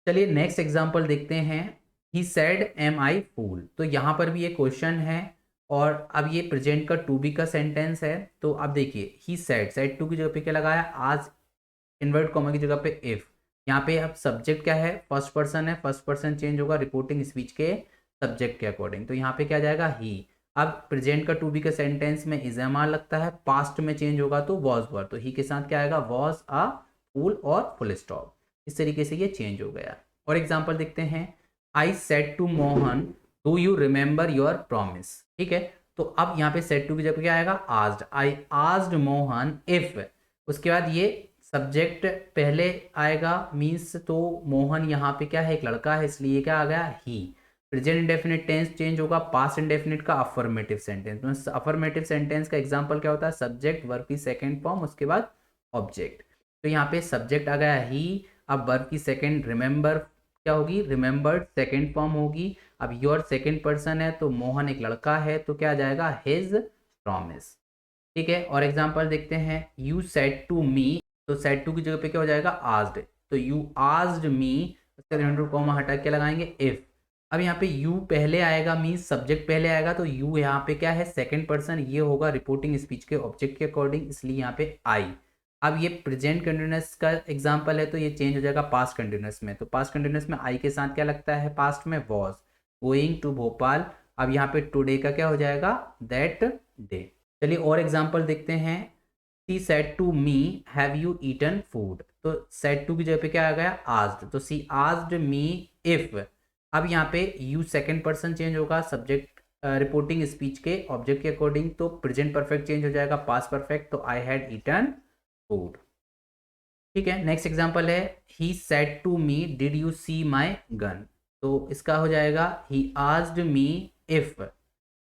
चलिए नेक्स्ट एग्जांपल देखते हैं, ही सेड एम आई फूल। तो यहाँ पर भी ये क्वेश्चन है, और अब ये प्रेजेंट का टू बी का सेंटेंस है। तो अब देखिए, ही सेड टू की जगह पे क्या लगाया, आज इन्वर्ट कॉमा की जगह पे इफ। यहाँ पे अब सब्जेक्ट क्या है, फर्स्ट पर्सन है, फर्स्ट पर्सन चेंज होगा रिपोर्टिंग स्पीच के सब्जेक्ट के अकॉर्डिंग, तो यहाँ पे क्या जाएगा, ही। अब प्रेजेंट का टू बी का सेंटेंस में इज एम आर लगता है, पास्ट में चेंज होगा तो वॉज वर, तो ही के साथ क्या आएगा, वॉज अ फूल और फुल स्टॉप। इस तरीके से ये चेंज हो गया। और एग्जाम्पल देखते हैं, I said to Mohan do you remember your promise. ठीक है, तो अब यहाँ पे सेड टू की जगह क्या आएगा, asked, I asked Mohan if. उसके बाद ये सब्जेक्ट पहले आएगा मीन्स, तो मोहन यहाँ पे क्या है, एक लड़का है, इसलिए क्या आ गया, he. Present indefinite tense change होगा पास्ट इंडेफिनिट का अफर्मेटिव सेंटेंस। अफर्मेटिव सेंटेंस का एग्जांपल क्या होता है, सब्जेक्ट, वर्ब की सेकंड फॉर्म, उसके बाद ऑब्जेक्ट। तो यहाँ पे सब्जेक्ट आ गया ही, अब वर्ब की सेकंड रिमेंबर क्या होगी, रिमेंबर्ड सेकंड फॉर्म होगी। अब योर सेकंड पर्सन है, तो मोहन एक लड़का है, तो क्या आ जाएगा, हिज प्रॉमिस। ठीक है, और एग्जांपल देखते हैं, यू सेड टू मी, तो सेड टू की जगह पे क्या हो जाएगा, आस्क्ड। तो यू आस्क्ड मी, उसका रिमाइंडर कॉमा हटा के लगाएंगे इफ। अब यहाँ पे यू पहले आएगा मीन्स सब्जेक्ट पहले आएगा, तो यू यहाँ पे क्या है, सेकंड पर्सन, ये होगा रिपोर्टिंग स्पीच के ऑब्जेक्ट के अकॉर्डिंग, इसलिए यहाँ पे आई। अब ये प्रेजेंट कंटिन्यूअस का एग्जांपल है, तो ये चेंज हो जाएगा पास्ट कंटिन्यूअस में। तो पास्ट कंटिन्यूअस में आई के साथ क्या लगता है, पास्ट में वॉज गोइंग टू भोपाल। अब यहाँ पे टुडे का क्या हो जाएगा, दैट डे। चलिए और एग्जांपल देखते हैं, she said to me have you eaten food. तो सेड टू की जगह पे क्या आ गया, आस्क्ड, तो सी आस्क्ड मी इफ। अब यहाँ पे यू सेकंड पर्सन चेंज होगा सब्जेक्ट रिपोर्टिंग स्पीच के ऑब्जेक्ट के अकॉर्डिंग, तो प्रेजेंट परफेक्ट चेंज हो जाएगा पास्ट परफेक्ट, तो आई हैड ईटन फूड। ठीक है, नेक्स्ट एग्जांपल है, he said to me did you see my gun. तो इसका हो जाएगा, ही आस्क्ड मी इफ।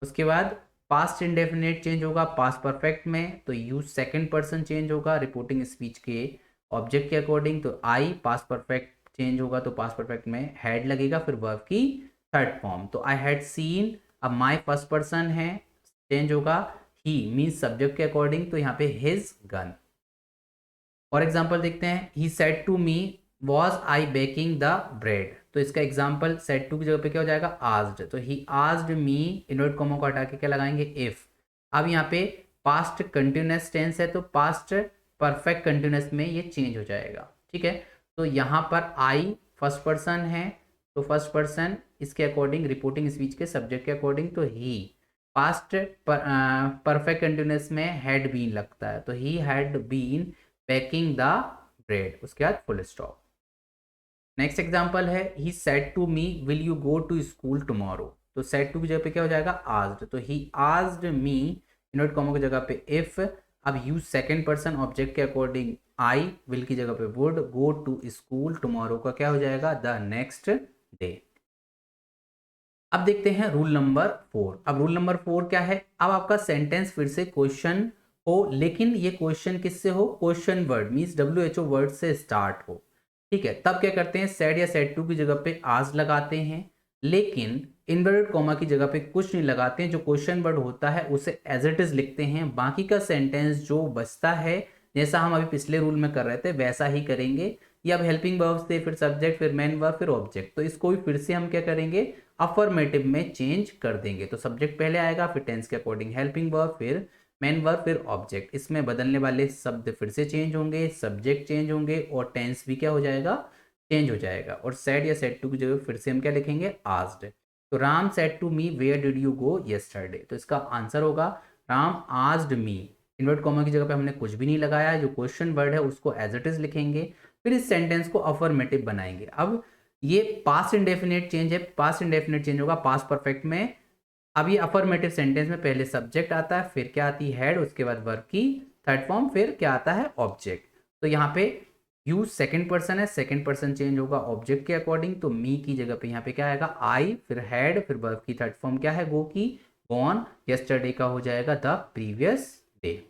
उसके बाद पास्ट इंडेफिनिट चेंज होगा पास्ट परफेक्ट में, तो यू सेकंड पर्सन चेंज होगा रिपोर्टिंग स्पीच के ऑब्जेक्ट के अकॉर्डिंग, तो आई। पास्ट परफेक्ट चेंज होगा तो पास्ट परफेक्ट में हैड लगेगा, फिर वर्ब की थर्ड फॉर्म, तो आई हैड सीन। अब माई फर्स्ट पर्सन है, चेंज होगा ही मीन्स सब्जेक्ट के अकॉर्डिंग, तो यहाँ पे हिज गन। और एग्जाम्पल देखते हैं, he said to me was I baking the bread. तो इसका एग्जाम्पल सेड टू की जगह पे क्या हो जाएगा, आस्क्ड, तो he asked me, invert comma को हटा के क्या लगाएंगे, इफ। अब यहाँ पे पास्ट कंटिन्यूअस टेंस है, तो पास्ट परफेक्ट कंटिन्यूअस में ये चेंज हो जाएगा। ठीक है, तो यहाँ पर आई फर्स्ट पर्सन है, तो फर्स्ट पर्सन इसके अकॉर्डिंग रिपोर्टिंग स्पीच के सब्जेक्ट के अकॉर्डिंग, तो ही। पास्ट परफेक्ट कंटिन्यूअस में हैड बीन लगता है, तो ही had been baking the bread, उसके बाद फुल स्टॉप। नेक्स्ट एग्जाम्पल है, he said to me will you go to school tomorrow. तो सेड टू की जगह पे क्या हो जाएगा, आस्क्ड, तो he asked me, invert comma की जगह पे इफ। अब यू सेकंड पर्सन ऑब्जेक्ट के अकॉर्डिंग आई, विल की जगह पे would, go to school tomorrow का क्या हो जाएगा, द नेक्स्ट डे। अब देखते हैं रूल नंबर 4। अब रूल नंबर 4 क्या है, अब आपका सेंटेंस फिर से क्वेश्चन हो, लेकिन ये क्वेश्चन किससे हो, question word means WHO word से स्टार्ट हो। ठीक है, तब क्या करते हैं, सेड या सेड टू की जगह पे आज लगाते हैं, लेकिन इनवर्टेड कॉमा की जगह पे कुछ नहीं लगाते हैं। जो क्वेश्चन वर्ड होता है उसे एज इट इज लिखते हैं, बाकी का सेंटेंस जो बचता है जैसा हम अभी पिछले रूल में कर रहे थे वैसा ही करेंगे। ये अब हेल्पिंग वर्ब से फिर सब्जेक्ट फिर मेन वर्ब फिर ऑब्जेक्ट, तो इसको भी फिर से हम क्या करेंगे अफर्मेटिव में चेंज कर देंगे। तो सब्जेक्ट पहले आएगा, फिर टेंस के अकॉर्डिंग हेल्पिंग वर्ब, फिर मेन वर्ब, फिर ऑब्जेक्ट। इसमें बदलने वाले शब्द फिर से चेंज होंगे, सब्जेक्ट चेंज होंगे और टेंस भी क्या हो जाएगा चेंज हो जाएगा। और सेड या सेड टू की जगह फिर से हम क्या लिखेंगे आस्क्ड। तो Ram said to me where did you go yesterday, तो इसका आंसर होगा Ram asked me. Invert comma की जगह पे हमने कुछ भी नहीं लगाया, जो क्वेश्चन वर्ड है उसको एज इट इज लिखेंगे, फिर इस सेंटेंस को अफर्मेटिव बनाएंगे। अब ये पास्ट इंडेफिनिट चेंज है, पास्ट इंडेफिनिट चेंज होगा पास्ट परफेक्ट में। अब ये अफर्मेटिव सेंटेंस में पहले सब्जेक्ट आता है, फिर क्या आती है हेड, उसके बाद वर्ब की थर्ड फॉर्म, फिर क्या आता है ऑब्जेक्ट। तो यहाँ पे यू सेकंड पर्सन है, सेकंड पर्सन चेंज होगा ऑब्जेक्ट के अकॉर्डिंग। तो मी की जगह पे यहाँ पे क्या आएगा आई, फिर हेड, फिर वर्ब की थर्ड फॉर्म क्या है गो की, गॉन। यस्टरडे का हो जाएगा द प्रीवियस डे।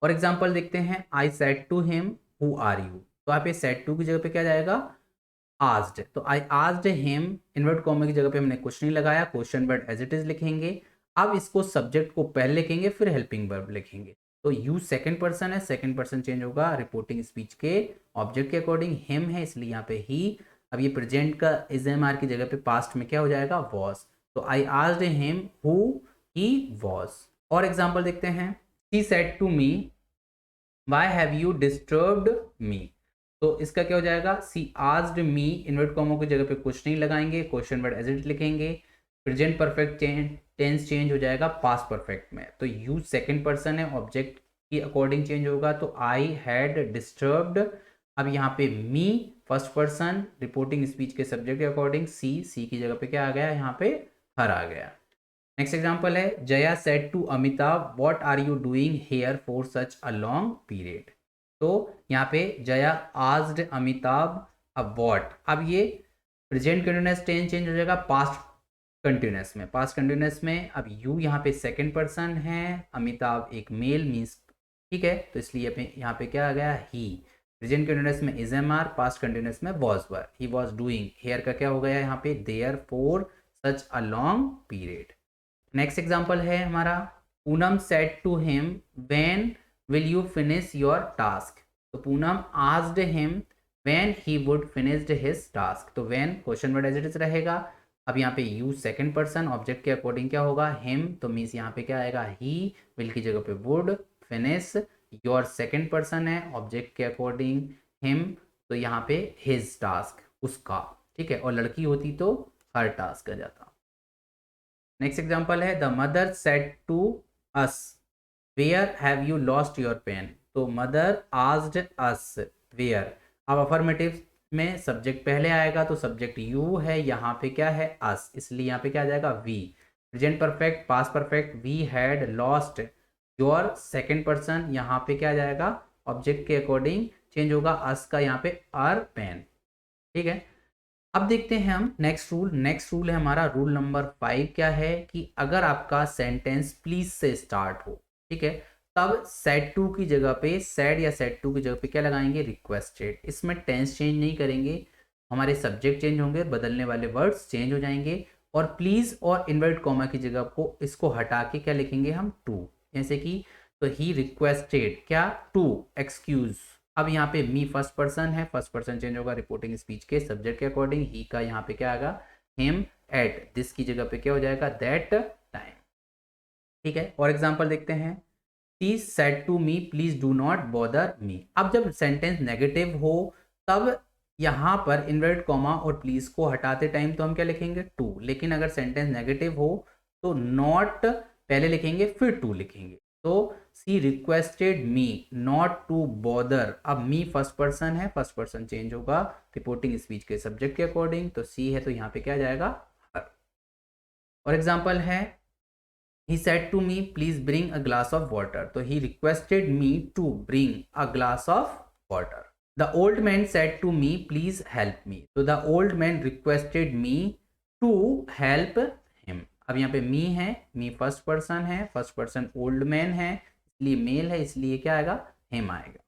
और एग्जांपल देखते हैं, I said to him who are you, तो आप ये सेड टू की जगह पे क्या जाएगा आस्क्ड। तो I asked him, invert comma की जगह पे हमने कुछ नहीं लगाया, question word as it is लिखेंगे। अब इसको सब्जेक्ट को पहले लिखेंगे फिर हेल्पिंग वर्ब लिखेंगे। तो यू सेकंड पर्सन है, सेकंड पर्सन चेंज होगा रिपोर्टिंग स्पीच के ऑब्जेक्ट के अकॉर्डिंग, हिम है इसलिए यहाँ पे ही। अब ये प्रेजेंट का इज एम आर की जगह पे पास्ट में क्या हो जाएगा वॉज। तो I asked him who he was. और एग्जाम्पल देखते हैं, she said to me why have you disturbed me, तो इसका क्या हो जाएगा she asked me, invert comma की जगह पे कुछ नहीं लगाएंगे, क्वेश्चन वर्ड एज इट लिखेंगे। प्रेजेंट परफेक्ट टेंस चेंज हो जाएगा पास्ट परफेक्ट में। तो यू सेकंड पर्सन है, ऑब्जेक्ट की अकॉर्डिंग चेंज होगा। तो आई हैड डिस्टर्ब्ड, अब यहाँ पे मी फर्स्ट पर्सन रिपोर्टिंग स्पीच के सब्जेक्ट के अकॉर्डिंग, सी की जगह पे क्या आ गया यहाँ पे हर आ गया। नेक्स्ट एग्जाम्पल है, Jaya said to Amitabh what are you doing here for such a long period. तो यहाँ पे जया आस्क्ड अमिताभ अब व्हाट, अब ये प्रेजेंट कंटिन्यूअस टेंस चेंज हो जाएगा पास्ट कंटिन्यूअस में। पास्ट कंटिन्यूअस में अब यू यहाँ पे सेकंड पर्सन है, अमिताभ एक मेल मीन्स ठीक है, तो इसलिए यहाँ पे क्या आ गया ही। प्रेजेंट कंटिन्यूअस में is am are, past continuous में was were, he was doing, here का क्या हो गया यहाँ पे there for such a long period. Next example है हमारा, Poonam said to him when will you finish your task. तो Poonam asked him when he would finished his task. तो when question word as it is रहेगा। अब यहाँ पे you second person object के according क्या होगा हिम, तो मीन्स यहाँ पे क्या आएगा ही, विल की जगह पे would, finish your second person है ऑब्जेक्ट के अकॉर्डिंग हिम, तो यहाँ पे हिज टास्क उसका, ठीक है। और लड़की होती तो हर टास्क आ जाता। नेक्स्ट एग्जाम्पल है, the mother said to us where have you lost your pen. तो मदर आस्क्ड अस वेयर, अब अफर्मेटिव में सब्जेक्ट पहले आएगा, तो सब्जेक्ट यू है, यहाँ पे क्या है अस, इसलिए यहाँ पे क्या आ जाएगा we. Present perfect past perfect, we had lost your second person, यहाँ पे क्या आ जाएगा ऑब्जेक्ट के अकॉर्डिंग चेंज होगा, अस का यहाँ पे आर पेन, ठीक है। अब देखते हैं हम नेक्स्ट रूल। नेक्स्ट रूल है हमारा रूल नंबर 5, क्या है कि अगर आपका सेंटेंस प्लीज से स्टार्ट हो, ठीक है, तब सेड टू की जगह पे, सेड या सेड टू की जगह पे क्या लगाएंगे रिक्वेस्टेड। इसमें टेंस चेंज नहीं करेंगे, हमारे सब्जेक्ट चेंज होंगे, बदलने वाले वर्ड्स चेंज हो जाएंगे। और प्लीज और इन्वर्ट कॉमा की जगह को इसको हटा के क्या लिखेंगे हम टू, जैसे कि तो ही रिक्वेस्टेड क्या टू एक्सक्यूज। अब यहाँ पे मी फर्स्ट पर्सन है, फर्स्ट पर्सन चेंज होगा रिपोर्टिंग स्पीच के सब्जेक्ट के अकॉर्डिंग, ही का यहाँ पे क्या आएगा हिम, एट दिस की जगह पे क्या हो जाएगा दैट टाइम, ठीक है। और एग्जांपल देखते हैं, she said to me please do not bother me. अब जब सेंटेंस नेगेटिव हो तब यहाँ पर इन्वर्ट कॉमा और प्लीज को हटाते टाइम तो हम क्या लिखेंगे टू, लेकिन अगर सेंटेंस नेगेटिव हो तो नॉट पहले लिखेंगे फिर टू लिखेंगे। तो she requested me not to bother, अब मी फर्स्ट पर्सन है, फर्स्ट पर्सन चेंज होगा रिपोर्टिंग स्पीच के सब्जेक्ट के अकॉर्डिंग, तो सी है तो यहाँ पे क्या जाएगा हर। और एग्जांपल है, he said to me please bring a glass of water, तो he requested me to bring a glass of water. The old man said to me please help me, तो the old man requested me to help him। अब यहाँ पे me है, me first person है, first person old man है इसलिए mail है, इसलिए क्या आएगा him आएगा।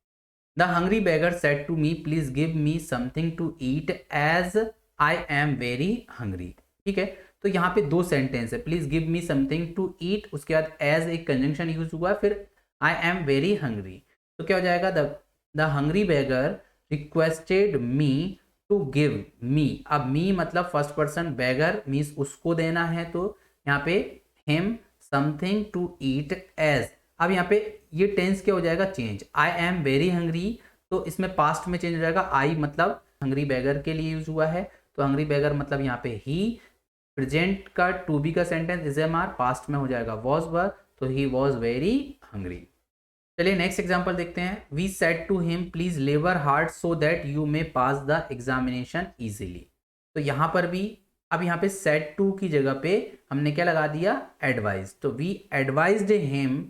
The hungry beggar said to me please give me something to eat as I am very hungry, ठीक है। तो यहाँ पे दो सेंटेंस है, please give me something to eat, उसके बाद एज एक कंजंक्शन यूज हुआ, फिर आई एम वेरी हंग्री। तो क्या हो जाएगा, the hungry beggar requested me to give me. अब मी मतलब फर्स्ट पर्सन, बेगर मीन्स उसको देना है, तो यहाँ पे him something to eat as. अब यहाँ पे ये टेंस क्या हो जाएगा, change. I am very hungry, तो इसमें पास्ट में चेंज हो जाएगा। आई मतलब हंग्री बेगर के लिए यूज हुआ है, तो हंग्री बेगर मतलब यहाँ पे ही। प्रेजेंट का टू बी का sentence is am are, past में हो जाएगा वॉज वर, तो ही वॉज वेरी हंग्री। चलिए नेक्स्ट एग्जांपल देखते हैं। We said to him please labour hard so that you may pass the examination easily. तो यहाँ पर भी अब यहाँ पे सेड टू की जगह पे हमने क्या लगा दिया, एडवाइज। तो we advised him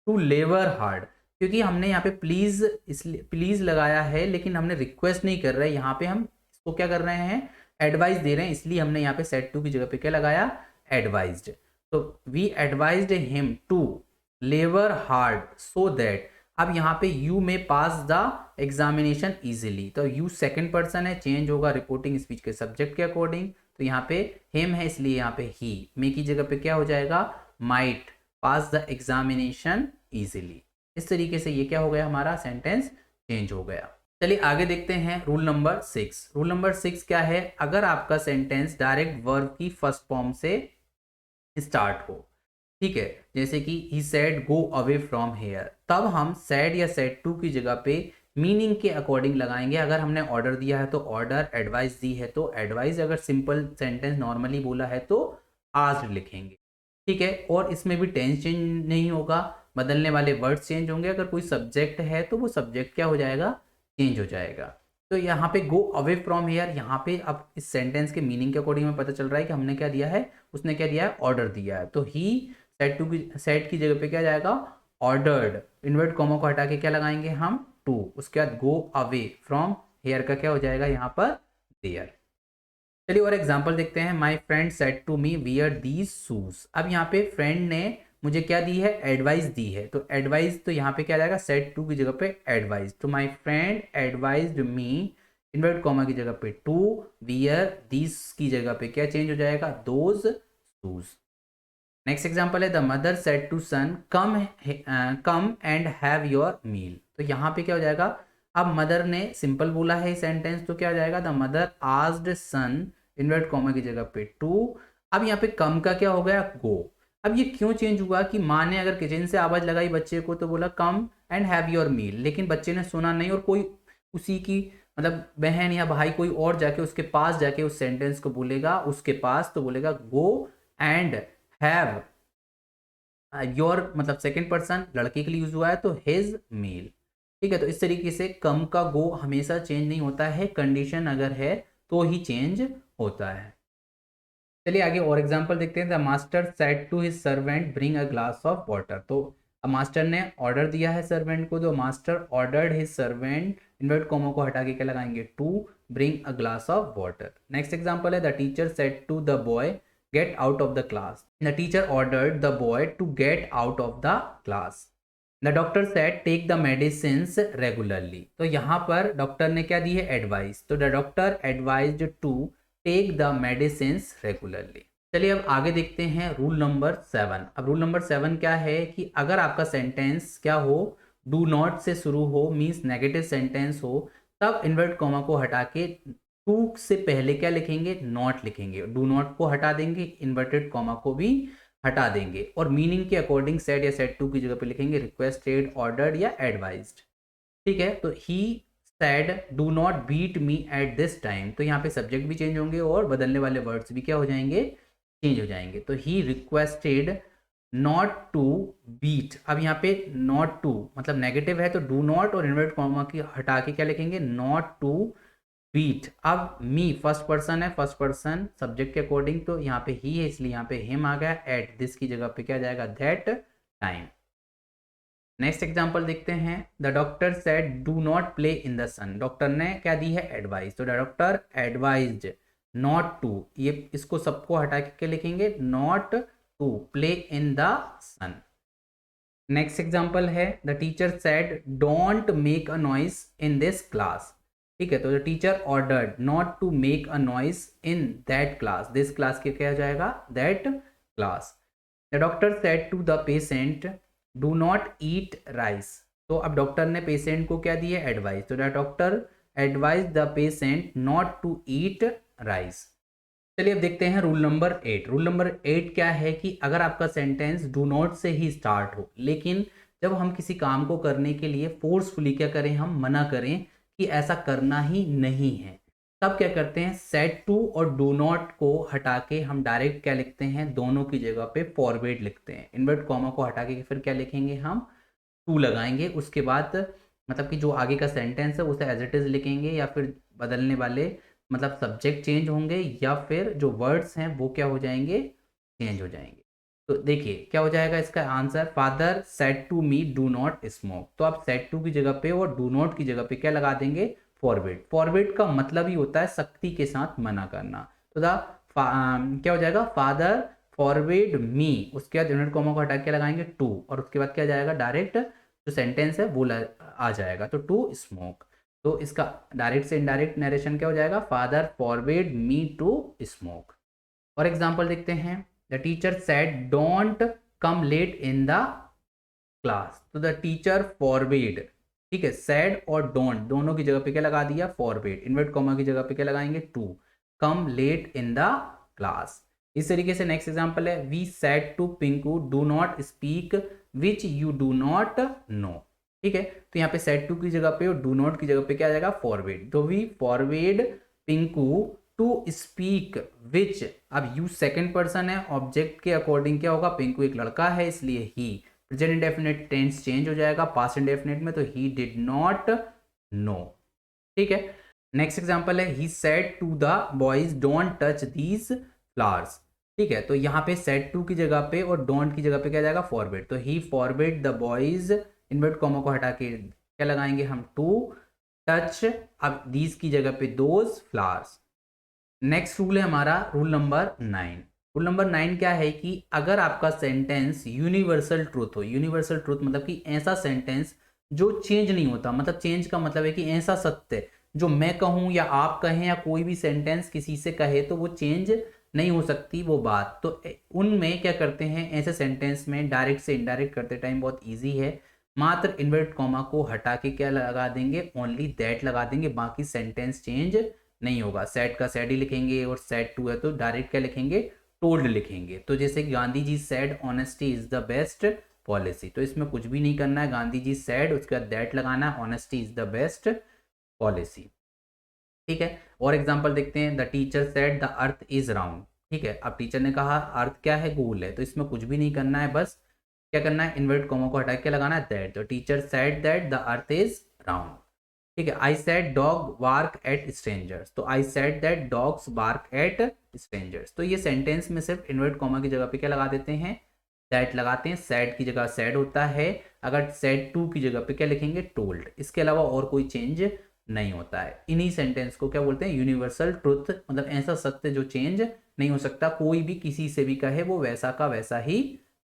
to labour hard, क्योंकि हमने यहाँ पे प्लीज इसलिए प्लीज लगाया है, लेकिन हमने रिक्वेस्ट नहीं कर रहे हैं, यहाँ पे हम इसको क्या कर रहे हैं, एडवाइस दे रहे हैं, इसलिए हमने यहाँ पे सेड टू की जगह पे क्या लगाया, एडवाइज्ड। तो we advised him to labour hard so that, अब यहाँ पे you may pass the examination easily, तो यू सेकंड पर्सन है, चेंज होगा रिपोर्टिंग स्पीच के सब्जेक्ट के अकॉर्डिंग। तो यहाँ पे हिम है, इसलिए यहाँ पे ही, मे की जगह पे क्या हो जाएगा, might pass the examination easily. इस तरीके से ये क्या हो गया, हमारा सेंटेंस चेंज हो गया। चलिए आगे देखते हैं रूल नंबर 6। रूल नंबर 6 क्या है, अगर आपका सेंटेंस डायरेक्ट वर्ब की फर्स्ट फॉर्म से स्टार्ट हो, ठीक है, जैसे कि he said go away from here, तब हम सेड या सेड टू की जगह पे मीनिंग के अकॉर्डिंग लगाएंगे। अगर हमने ऑर्डर दिया है तो ऑर्डर, एडवाइस दी है तो एडवाइस, अगर सिंपल सेंटेंस नॉर्मली बोला है तो आस्क्ड लिखेंगे, ठीक है। और इसमें भी टेंस चेंज नहीं होगा, बदलने वाले वर्ड्स चेंज होंगे। अगर कोई सब्जेक्ट है तो वो सब्जेक्ट क्या हो जाएगा, चेंज हो जाएगा। तो यहाँ पे गो अवे फ्रॉम हेयर, यहाँ पे अब इस सेंटेंस के मीनिंग के अकॉर्डिंग हमें पता चल रहा है कि हमने क्या दिया है, उसने क्या दिया है, ऑर्डर दिया है। तो ही सेड टू की, सेड की जगह पे क्या जाएगा, ऑर्डर्ड, इन्वर्ट कॉमा को हटा के क्या लगाएंगे हम, टू। उसके बाद गो अवे फ्रॉम हेयर का क्या हो जाएगा यहाँ पर, देयर। चलिए और एग्जांपल देखते हैं। My friend said to me wear these shoes. अब यहाँ पे फ्रेंड ने मुझे क्या दी है, एडवाइस दी है, तो एडवाइस तो यहाँ पे क्या जाएगा, सेड टू की जगह पे एडवाइस। तो my friend advised me, invert comma की जगह पे टू, वियर दीज की जगह पे क्या चेंज हो जाएगा, दोज शूज। नेक्स्ट एग्जांपल है the mother said to son come and have your meal. तो यहाँ पे क्या हो जाएगा, अब मदर ने सिंपल बोला है सेंटेंस, तो क्या हो जाएगा, the mother asked son, invert comma की जगह पे टू। अब यहाँ पे कम का क्या हो गया, गो। अब ये क्यों चेंज हुआ कि माँ ने अगर किचन से आवाज लगाई बच्चे को तो बोला come and have your meal, लेकिन बच्चे ने सुना नहीं, और कोई उसी की मतलब बहन या भाई कोई और जाके उसके पास जाके उस सेंटेंस को बोलेगा, उसके पास, तो बोलेगा गो एंड हैव योर, मतलब सेकंड पर्सन लड़के के लिए यूज हुआ है तो हिज मील, ठीक है। तो इस तरीके से कम का गो हमेशा चेंज नहीं होता है, कंडीशन अगर है तो ही चेंज होता है। चलिए आगे और एग्जांपल देखते हैं। The master said to his servant bring a glass of water. तो मास्टर ने ऑर्डर दिया है सर्वेंट को, तो master ordered his servant, invert comma को हटा के क्या लगाएंगे, to bring a glass of water. Next example है the teacher said to the boy get out of the class. The teacher ordered the boy to get out of the class. The doctor said take the medicines regularly. तो यहाँ पर doctor ने क्या दी है, advice, तो the doctor advised to take the medicines regularly. चलिए अब आगे देखते हैं रूल नंबर 7। अब रूल नंबर 7 क्या है कि अगर आपका सेंटेंस क्या हो, डू नॉट से शुरू हो, मीन्स नेगेटिव सेंटेंस हो, तब इन्वर्ट कॉमा को हटा के टू से पहले क्या लिखेंगे, नॉट लिखेंगे। डू नॉट को हटा देंगे, इन्वर्टेड कॉमा को भी हटा देंगे, और मीनिंग के अकॉर्डिंग सेड या सेड टू की जगह पे लिखेंगे रिक्वेस्टेड, ऑर्डर्ड या एडवाइज्ड, ठीक है। तो he said do not beat me at this time, तो यहाँ पे सब्जेक्ट भी चेंज होंगे और बदलने वाले वर्ड्स भी क्या हो जाएंगे, चेंज हो जाएंगे। तो he requested not to beat. अब यहाँ पे नॉट टू मतलब नेगेटिव है, तो डू नॉट और इन्वर्ट कॉमा की हटा के क्या लिखेंगे, नॉट टू बीट। अब मी फर्स्ट पर्सन है, फर्स्ट पर्सन सब्जेक्ट के अकॉर्डिंग, तो यहाँ पे ही है, इसलिए यहाँ पे हिम आ गया। एट दिस की जगह पे क्या जाएगा, दैट टाइम। नेक्स्ट एग्जांपल देखते हैं। The doctor said do not play in the sun. Doctor ने क्या दी है, एडवाइस, तो the doctor advised not to, ये इसको सबको हटा के लिखेंगे, not to play in the sun. Next example है the teacher said don't make a noise in this class, ठीक है। तो the teacher ordered not to make a noise in that class, this class के क्या जाएगा, that class. The doctor said to the patient do not eat rice. तो अब doctor ने patient को क्या दिया, एडवाइस, तो the doctor advise the patient not to eat rice. चलिए अब देखते हैं रूल नंबर 8। रूल नंबर 8 क्या है कि अगर आपका सेंटेंस डू नॉट से ही स्टार्ट हो, लेकिन जब हम किसी काम को करने के लिए फोर्सफुली क्या करें, हम मना करें कि ऐसा करना ही नहीं है, तब क्या करते हैं, सेड टू और डू नॉट को हटा के हम डायरेक्ट क्या लिखते हैं, दोनों की जगह पे फॉरवर्ड लिखते हैं। इन्वर्ट कॉमा को हटा के फिर क्या लिखेंगे, हम टू लगाएंगे, उसके बाद मतलब कि जो आगे का सेंटेंस है उसे एज इट इज लिखेंगे, या फिर बदलने वाले मतलब सब्जेक्ट चेंज होंगे, या फिर जो वर्ड्स हैं वो क्या हो जाएंगे, चेंज हो जाएंगे। तो देखिए क्या हो जाएगा इसका answer, father said to me do not smoke. तो आप सेड टू की जगह पे और डू नॉट की जगह पे क्या लगा देंगे, फॉरवर्ड। फॉरवर्ड का मतलब ही होता है सख्ती के साथ मना करना। तो क्या हो जाएगा, फादर फॉरवर्ड मी, उसके बाद यूनिट कॉमा को हटा के लगाएंगे टू, और उसके बाद क्या जाएगा, डायरेक्ट जो सेंटेंस है वो आ जाएगा, तो टू स्मोक। तो इसका डायरेक्ट से इनडायरेक्ट नरेशन क्या हो जाएगा, father forward me to smoke. और एग्जांपल देखते हैं, the teacher said don't come late in the class. तो द टीचर फॉरवर्ड, ठीक है, सेड और डोंट दोनों की जगह पे क्या लगा दिया, फॉरवर्ड। इन्वर्ट कॉमा की जगह पे क्या लगाएंगे, to, come late in the class. इस तरीके से नेक्स्ट एग्जांपल है, we said to Pinku do not speak which you do not know. ठीक है, तो यहाँ पे सेड टू की जगह पे और डू नॉट की जगह पे क्या आ जाएगा, फॉरवर्ड। तो we forward Pinku to speak which, अब यू सेकंड पर्सन है, ऑब्जेक्ट के अकॉर्डिंग क्या होगा, पिंकू एक लड़का है इसलिए he, present indefinite tense change हो जाएगा पास्ट इंडेफिनिट में, तो ही डिड नॉट नो। ठीक है, नेक्स्ट एग्जांपल है, he said to the boys don't touch these flowers. ठीक है, तो यहाँ पे सेड टू की जगह पे और डोंट की जगह पे क्या जाएगा, फॉरवर्ड। तो he forward the boys, invert comma को हटा के क्या लगाएंगे हम, टू टच, अब दीज की जगह पे दोज फ्लावर्स। नेक्स्ट रूल है हमारा रूल नंबर 9। रूल नंबर 9 क्या है कि अगर आपका सेंटेंस यूनिवर्सल ट्रूथ हो, यूनिवर्सल ट्रूथ मतलब कि ऐसा सेंटेंस जो चेंज नहीं होता, मतलब चेंज का मतलब है कि ऐसा सत्य जो मैं कहूँ या आप कहें या कोई भी सेंटेंस किसी से कहे तो वो चेंज नहीं हो सकती वो बात, तो उनमें क्या करते हैं, ऐसे सेंटेंस में डायरेक्ट से इनडायरेक्ट करते टाइम बहुत ईजी है, मात्र इन्वर्ट कॉमा को हटा के क्या लगा देंगे, ओनली दैट लगा देंगे, बाकी सेंटेंस चेंज नहीं होगा। सेड का सेड ही लिखेंगे, और सेड टू है तो डायरेक्ट क्या लिखेंगे, टोल्ड लिखेंगे। तो जैसे Gandhi ji said honesty is the best policy, तो इसमें कुछ भी नहीं करना है, गांधी जी सेड उसके बाद दैट लगाना है, honesty is the best policy. ठीक है, और एग्जांपल देखते हैं, the teacher said the earth is round. ठीक है, अब टीचर ने कहा अर्थ क्या है, गोल है, तो इसमें कुछ भी नहीं करना है, बस क्या करना है, इन्वर्ट कॉमा को हटा के लगाना है दैट। तो teacher said that the earth is round. ठीक है, I said dog bark at strangers, तो I said that dogs bark at strangers. तो ये सेंटेंस में सिर्फ इन्वर्ट कॉमा की जगह पे क्या लगा देते हैं, दैट लगाते हैं, सेड की जगह सेड होता है, अगर सेड टू की जगह पे क्या लिखेंगे, टोल्ड। इसके अलावा और कोई चेंज नहीं होता है। इन्हीं सेंटेंस को क्या बोलते हैं, यूनिवर्सल ट्रुथ, मतलब ऐसा सत्य जो चेंज नहीं हो सकता, कोई भी किसी से भी कहे वो वैसा का वैसा ही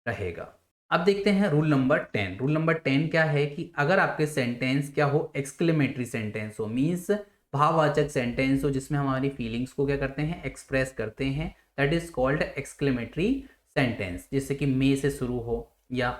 रहेगा। अब देखते हैं रूल नंबर 10। रूल नंबर 10 क्या है कि अगर आपके सेंटेंस क्या हो, एक्सक्लेमेटरी सेंटेंस हो, मीन्स भाववाचक सेंटेंस हो, जिसमें हमारी फीलिंग्स को क्या करते हैं, एक्सप्रेस करते हैं, that is called exclamatory sentence. जैसे कि मे से शुरू हो, या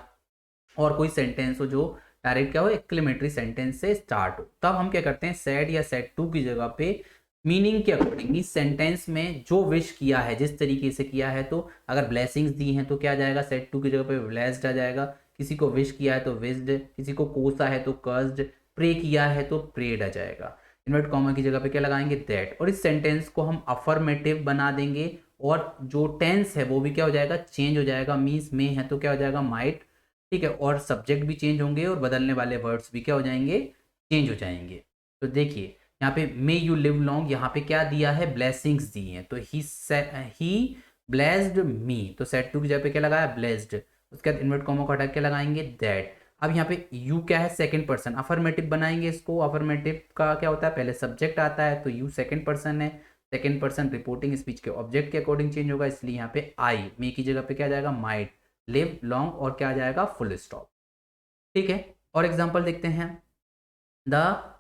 और कोई सेंटेंस हो जो डायरेक्ट क्या हो, एक्सक्लेमेटरी सेंटेंस से स्टार्ट हो, तब हम क्या करते हैं, सेड या सेड टू की जगह पे मीनिंग के अकॉर्डिंग इस सेंटेंस में जो विश किया है, जिस तरीके से किया है, तो अगर ब्लेसिंग्स दी हैं तो क्या आ जाएगा, सेड टू की जगह पे ब्लेस्ड आ जाएगा, किसी को विश किया है तो विश्ड, किसी को कोसा है तो कर्स्ड, प्रे किया है तो प्रेड आ जाएगा। इन्वर्ट कॉमा की जगह पे क्या लगाएंगे, दैट। और इस सेंटेंस को हम अफर्मेटिव बना देंगे, और जो टेंस है वो भी क्या हो जाएगा, चेंज हो जाएगा, मीन्स में है तो क्या हो जाएगा, माइट। ठीक है, और सब्जेक्ट भी चेंज होंगे और बदलने वाले वर्ड्स भी क्या हो जाएंगे, चेंज हो जाएंगे। तो देखिए यहाँ पे मे यू लिव लॉन्ग, यहाँ पे क्या दिया है, ब्लेसिंग्स दी हैं, तो ही ब्लेस्ड मी, तो सेड टू की जगह पे क्या लगाया, ब्लेस्ड। उसके बाद इन्वर्ट कॉमा को हटा के लगाएंगे दैट। अब यहाँ पे यू क्या है, सेकंड पर्सन, अफर्मेटिव बनाएंगे इसको। अफर्मेटिव का क्या होता है, पहले सब्जेक्ट आता है, तो यू सेकंड पर्सन है, सेकंड पर्सन रिपोर्टिंग स्पीच के ऑब्जेक्ट के अकॉर्डिंग चेंज होगा, इसलिए यहाँ पे आई, मे की जगह पे क्या आ जाएगा, माइट, लिव लॉन्ग, और क्या आ जाएगा, फुल स्टॉप। ठीक है, और एग्जाम्पल देखते हैं, the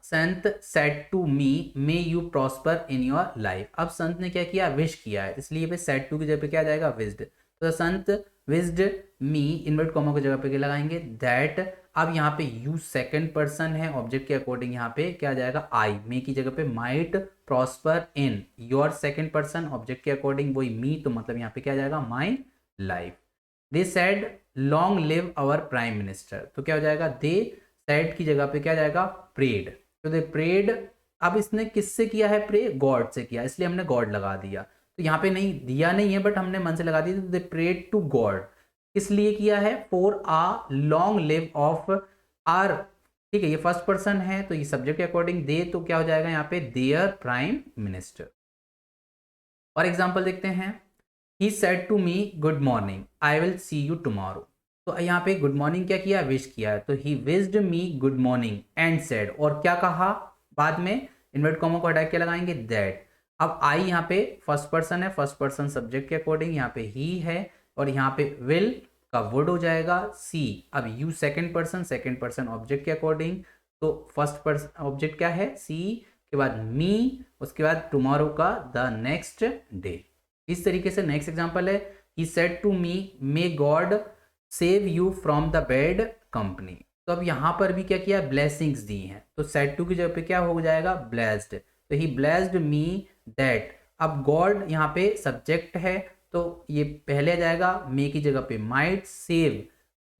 sant said to me may you prosper in your life. अब संत ने क्या किया, विश किया है, इसलिए पे सेड टू की जगह पे क्या आ जाएगा, विश्ड। तो संत विश्ड मी, इन्वर्ट कॉमा की जगह पे क्या लगाएंगे, दैट अब यहाँ पे यू सेकंड पर्सन है, ऑब्जेक्ट के अकॉर्डिंग यहाँ पे क्या आ जाएगा, आई, मे की जगह पे might prosper in your second person, object के अकॉर्डिंग वही मी, तो मतलब यहाँ पे क्या आ जाएगा, my life. They said long live our prime minister, तो क्या हो जाएगा, दे सेड की जगह पे क्या जाएगा, प्रेड, तो दे प्रेड। अब इसने किससे किया है प्रे, गॉड से किया, इसलिए हमने गॉड लगा दिया। तो यहाँ पे नहीं दिया नहीं है बट हमने मन से लगा दिया, तो दे प्रेड टू गॉड, किस लिए किया है, for a long live of our, ठीक है, ये फर्स्ट पर्सन है तो ये सब्जेक्ट के अकॉर्डिंग दे, तो क्या हो जाएगा यहाँ पे, देयर प्राइम मिनिस्टर। और एग्जांपल देखते हैं, he said to me good morning I will see you tomorrow, तो यहाँ पे गुड मॉर्निंग क्या किया, विश किया है, तो he wished me good morning and said, और क्या कहा बाद में, इन्वर्ट कॉमा को हटा के लगाएंगे दैट। अब आई यहाँ पे फर्स्ट पर्सन है, फर्स्ट पर्सन सब्जेक्ट के अकॉर्डिंग यहाँ पे ही है, और यहाँ पे विल का वुड हो जाएगा सी। अब यू सेकंड पर्सन ऑब्जेक्ट के अकॉर्डिंग, तो फर्स्ट पर्सन ऑब्जेक्ट क्या है, सी, के बाद मी, उसके बाद टुमारो का द नेक्स्ट डे। इस तरीके से नेक्स्ट एग्जांपल है, he said to me may God save you from the bad company, तो अब यहाँ पर भी क्या किया, ब्लेसिंग्स दी हैं, तो सेड टू की जगह पे क्या हो जाएगा, ब्लेस्ड, तो ही ब्लेस्ड मी दैट। अब गॉड यहाँ पे सब्जेक्ट है तो ये पहले आ जाएगा, मे की जगह पे might, save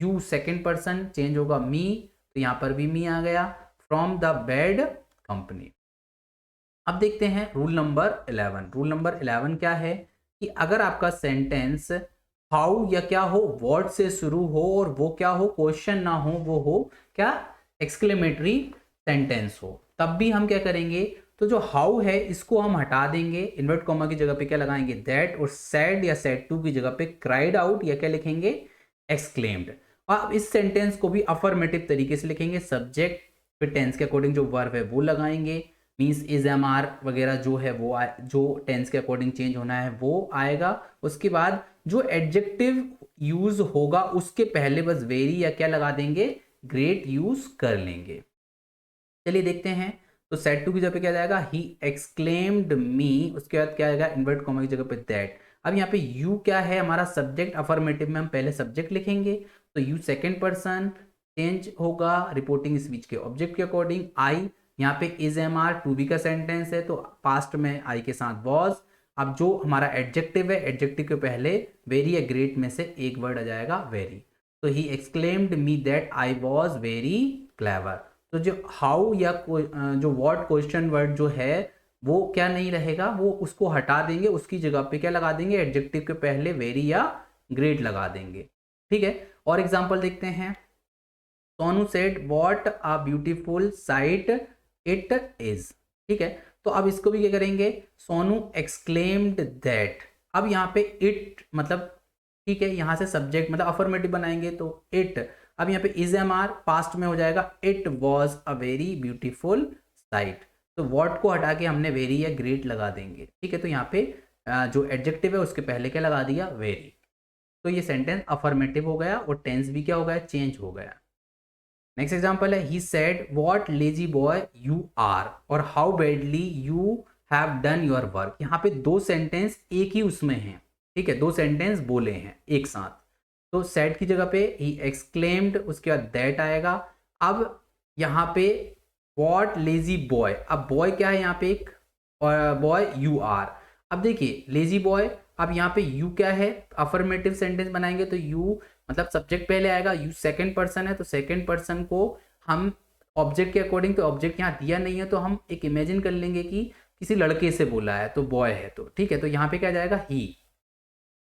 you second person change होगा मी, तो यहाँ पर भी मी आ गया, फ्रॉम द बैड कंपनी। अब देखते हैं रूल नंबर 11। रूल नंबर 11 क्या है कि अगर आपका सेंटेंस हाउ या क्या हो, वर्ड से शुरू हो, और वो क्या हो, क्वेश्चन ना हो, वो हो क्या, एक्सक्लेमेटरी सेंटेंस हो, तब भी हम क्या करेंगे, तो जो हाउ है इसको हम हटा देंगे, इन्वर्ट कॉमा की जगह पे क्या लगाएंगे, दैट, और सैड या सैड टू की जगह पे क्राइड आउट या क्या लिखेंगे, एक्सक्लेम्ड। और अब इस सेंटेंस को भी अफर्मेटिव तरीके से लिखेंगे, सब्जेक्ट फिर टेंस के अकॉर्डिंग जो वर्ब है वो लगाएंगे, मीन्स इज एम आर वगैरह जो है वो जो टेंस के अकॉर्डिंग चेंज होना है वो आएगा। उसके बाद जो एडजेक्टिव यूज होगा उसके पहले बस वेरी या क्या लगा देंगे, ग्रेट यूज कर लेंगे। चलिए देखते हैं, तो सेड टू की जगह पे क्या जाएगा, ही एक्सक्लेम्ड मी, उसके बाद क्या आएगा, इन्वर्ट कॉमा की जगह पे दैट। अब यहाँ पे यू क्या है, हमारा सब्जेक्ट, अफर्मेटिव में हम पहले सब्जेक्ट लिखेंगे, तो यू सेकंड पर्सन चेंज होगा रिपोर्टिंग स्पीच के ऑब्जेक्ट के अकॉर्डिंग। आई यहाँ पे is am are to be का सेंटेंस है तो पास्ट में आई के साथ वॉज। अब जो हमारा एडजेक्टिव है, एडजेक्टिव के पहले वेरी या ग्रेट में से एक वर्ड आ जाएगा वेरी, तो he exclaimed me that I was very clever. तो जो हाउ या जो वर्ड क्वेश्चन वर्ड जो है वो क्या नहीं रहेगा, वो उसको हटा देंगे, उसकी जगह पे क्या लगा देंगे, एडजेक्टिव के पहले वेरी या ग्रेट लगा देंगे, ठीक है। और एग्जांपल देखते हैं, Sonu said what a beautiful sight it is, ठीक है। तो अब इसको भी क्या करेंगे, सोनू एक्सक्लेम्ड दैट। अब यहाँ पे इट मतलब, ठीक है, यहाँ से सब्जेक्ट मतलब अफर्मेटिव बनाएंगे तो इट। अब यहाँ पे इज एम आर पास्ट में हो जाएगा, it was a very beautiful sight, तो वॉट को हटा के हमने वेरी या ग्रेट लगा देंगे, ठीक है। तो यहाँ पे जो एडजेक्टिव है उसके पहले क्या लगा दिया, वेरी, तो ये सेंटेंस अफर्मेटिव हो गया और टेंस भी क्या हो गया, चेंज हो गया। नेक्स्ट एग्जाम्पल है, he said what lazy boy you are, और how badly you have done your work. यहाँ पे दो सेंटेंस एक ही उसमें हैं, ठीक है, दो सेंटेंस बोले हैं एक साथ, तो सेड की जगह पे ही एक्सक्लेम्ड, उसके बाद दैट आएगा। अब यहाँ पे व्हाट लेजी बॉय, अब बॉय क्या है यहाँ पे एक, और बॉय यू आर। अब देखिए लेजी बॉय, अब यहाँ पे यू क्या है, अफर्मेटिव सेंटेंस बनाएंगे तो यू मतलब सब्जेक्ट पहले आएगा, यू सेकंड पर्सन है तो सेकंड पर्सन को हम ऑब्जेक्ट के अकॉर्डिंग, तो ऑब्जेक्ट यहाँ दिया नहीं है तो हम एक इमेजिन कर लेंगे कि किसी लड़के से बोला है तो बॉय है, तो ठीक है, तो यहाँ पे क्या जाएगा, ही।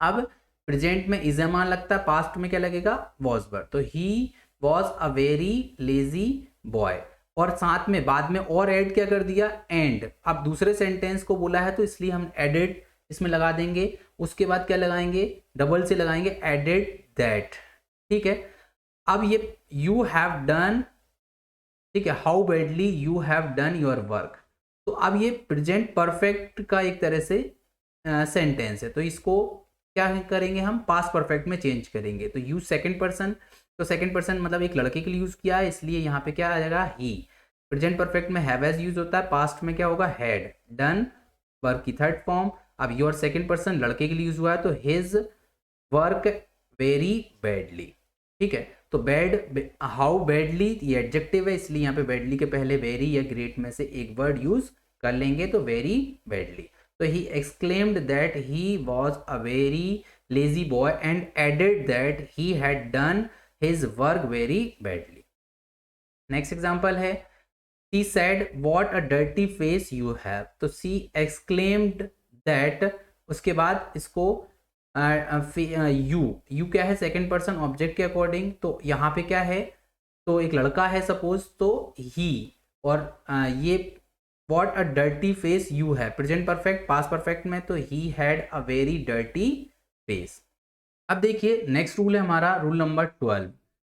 अब प्रेजेंट में इज एम आर लगता है, पास्ट में क्या लगेगा, वॉज वर्ड, तो he was a very lazy boy. और साथ में बाद में और ऐड क्या कर दिया, एंड। अब दूसरे सेंटेंस को बोला है तो इसलिए हम एडेड इसमें लगा देंगे, उसके बाद क्या लगाएंगे, डबल से लगाएंगे, एडेड दैट, ठीक है। अब ये यू हैव डन, ठीक है, how badly you have done your work, तो अब ये प्रेजेंट परफेक्ट का एक तरह से सेंटेंस है, तो इसको क्या करेंगे हम, पास्ट परफेक्ट में चेंज करेंगे, तो यू सेकंड पर्सन, तो सेकंड पर्सन मतलब एक लड़के के लिए यूज किया है इसलिए यहाँ पे क्या आ जाएगा, ही। प्रेजेंट परफेक्ट में हैव एज यूज होता है, पास्ट में क्या होगा, हैड डन, वर्ब की थर्ड फॉर्म। अब योर सेकंड पर्सन लड़के के लिए यूज हुआ है तो हिज वर्क वेरी बैडली, ठीक है। तो बैड, हाउ बैडली ये एडजेक्टिव है, इसलिए यहाँ पे बैडली के पहले वेरी या ग्रेट में से एक वर्ड यूज कर लेंगे, तो वेरी बैडली। तो he exclaimed that he was a very lazy boy and added that he had done his work very badly. Next example है She said, "What a dirty face you have." तो she exclaimed that, उसके बाद इसको you क्या है, second person object के according, तो यहाँ पे क्या है, तो एक लड़का है सपोज, तो ही, और ये what a dirty face you have, present perfect, past perfect में, तो he had a very dirty face। अब देखिए नेक्स्ट रूल है हमारा रूल नंबर 12।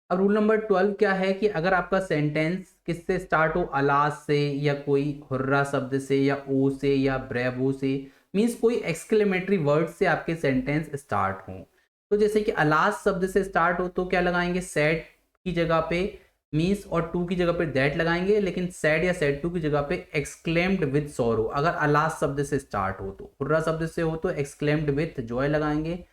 अब रूल नंबर 12 क्या है कि अगर आपका सेंटेंस किससे स्टार्ट हो, अलास से या कोई हुर्रा शब्द से या ओ से या ब्रेवो से, मीन्स कोई एक्सक्लेमेटरी वर्ड से आपके सेंटेंस स्टार्ट हो, तो जैसे कि अलास शब्द से स्टार्ट हो तो क्या लगाएंगे, सैड की जगह पे मीन्स और टू की जगह पे दैट लगाएंगे, लेकिन सैड या सैड टू की जगह पे एक्सक्लेम्ड विद सोरो। अगर अलास शब्द से स्टार्ट हो तो, हुर्रा शब्द से हो तो एक्सक्लेम्ड विद जॉय लगाएंगे,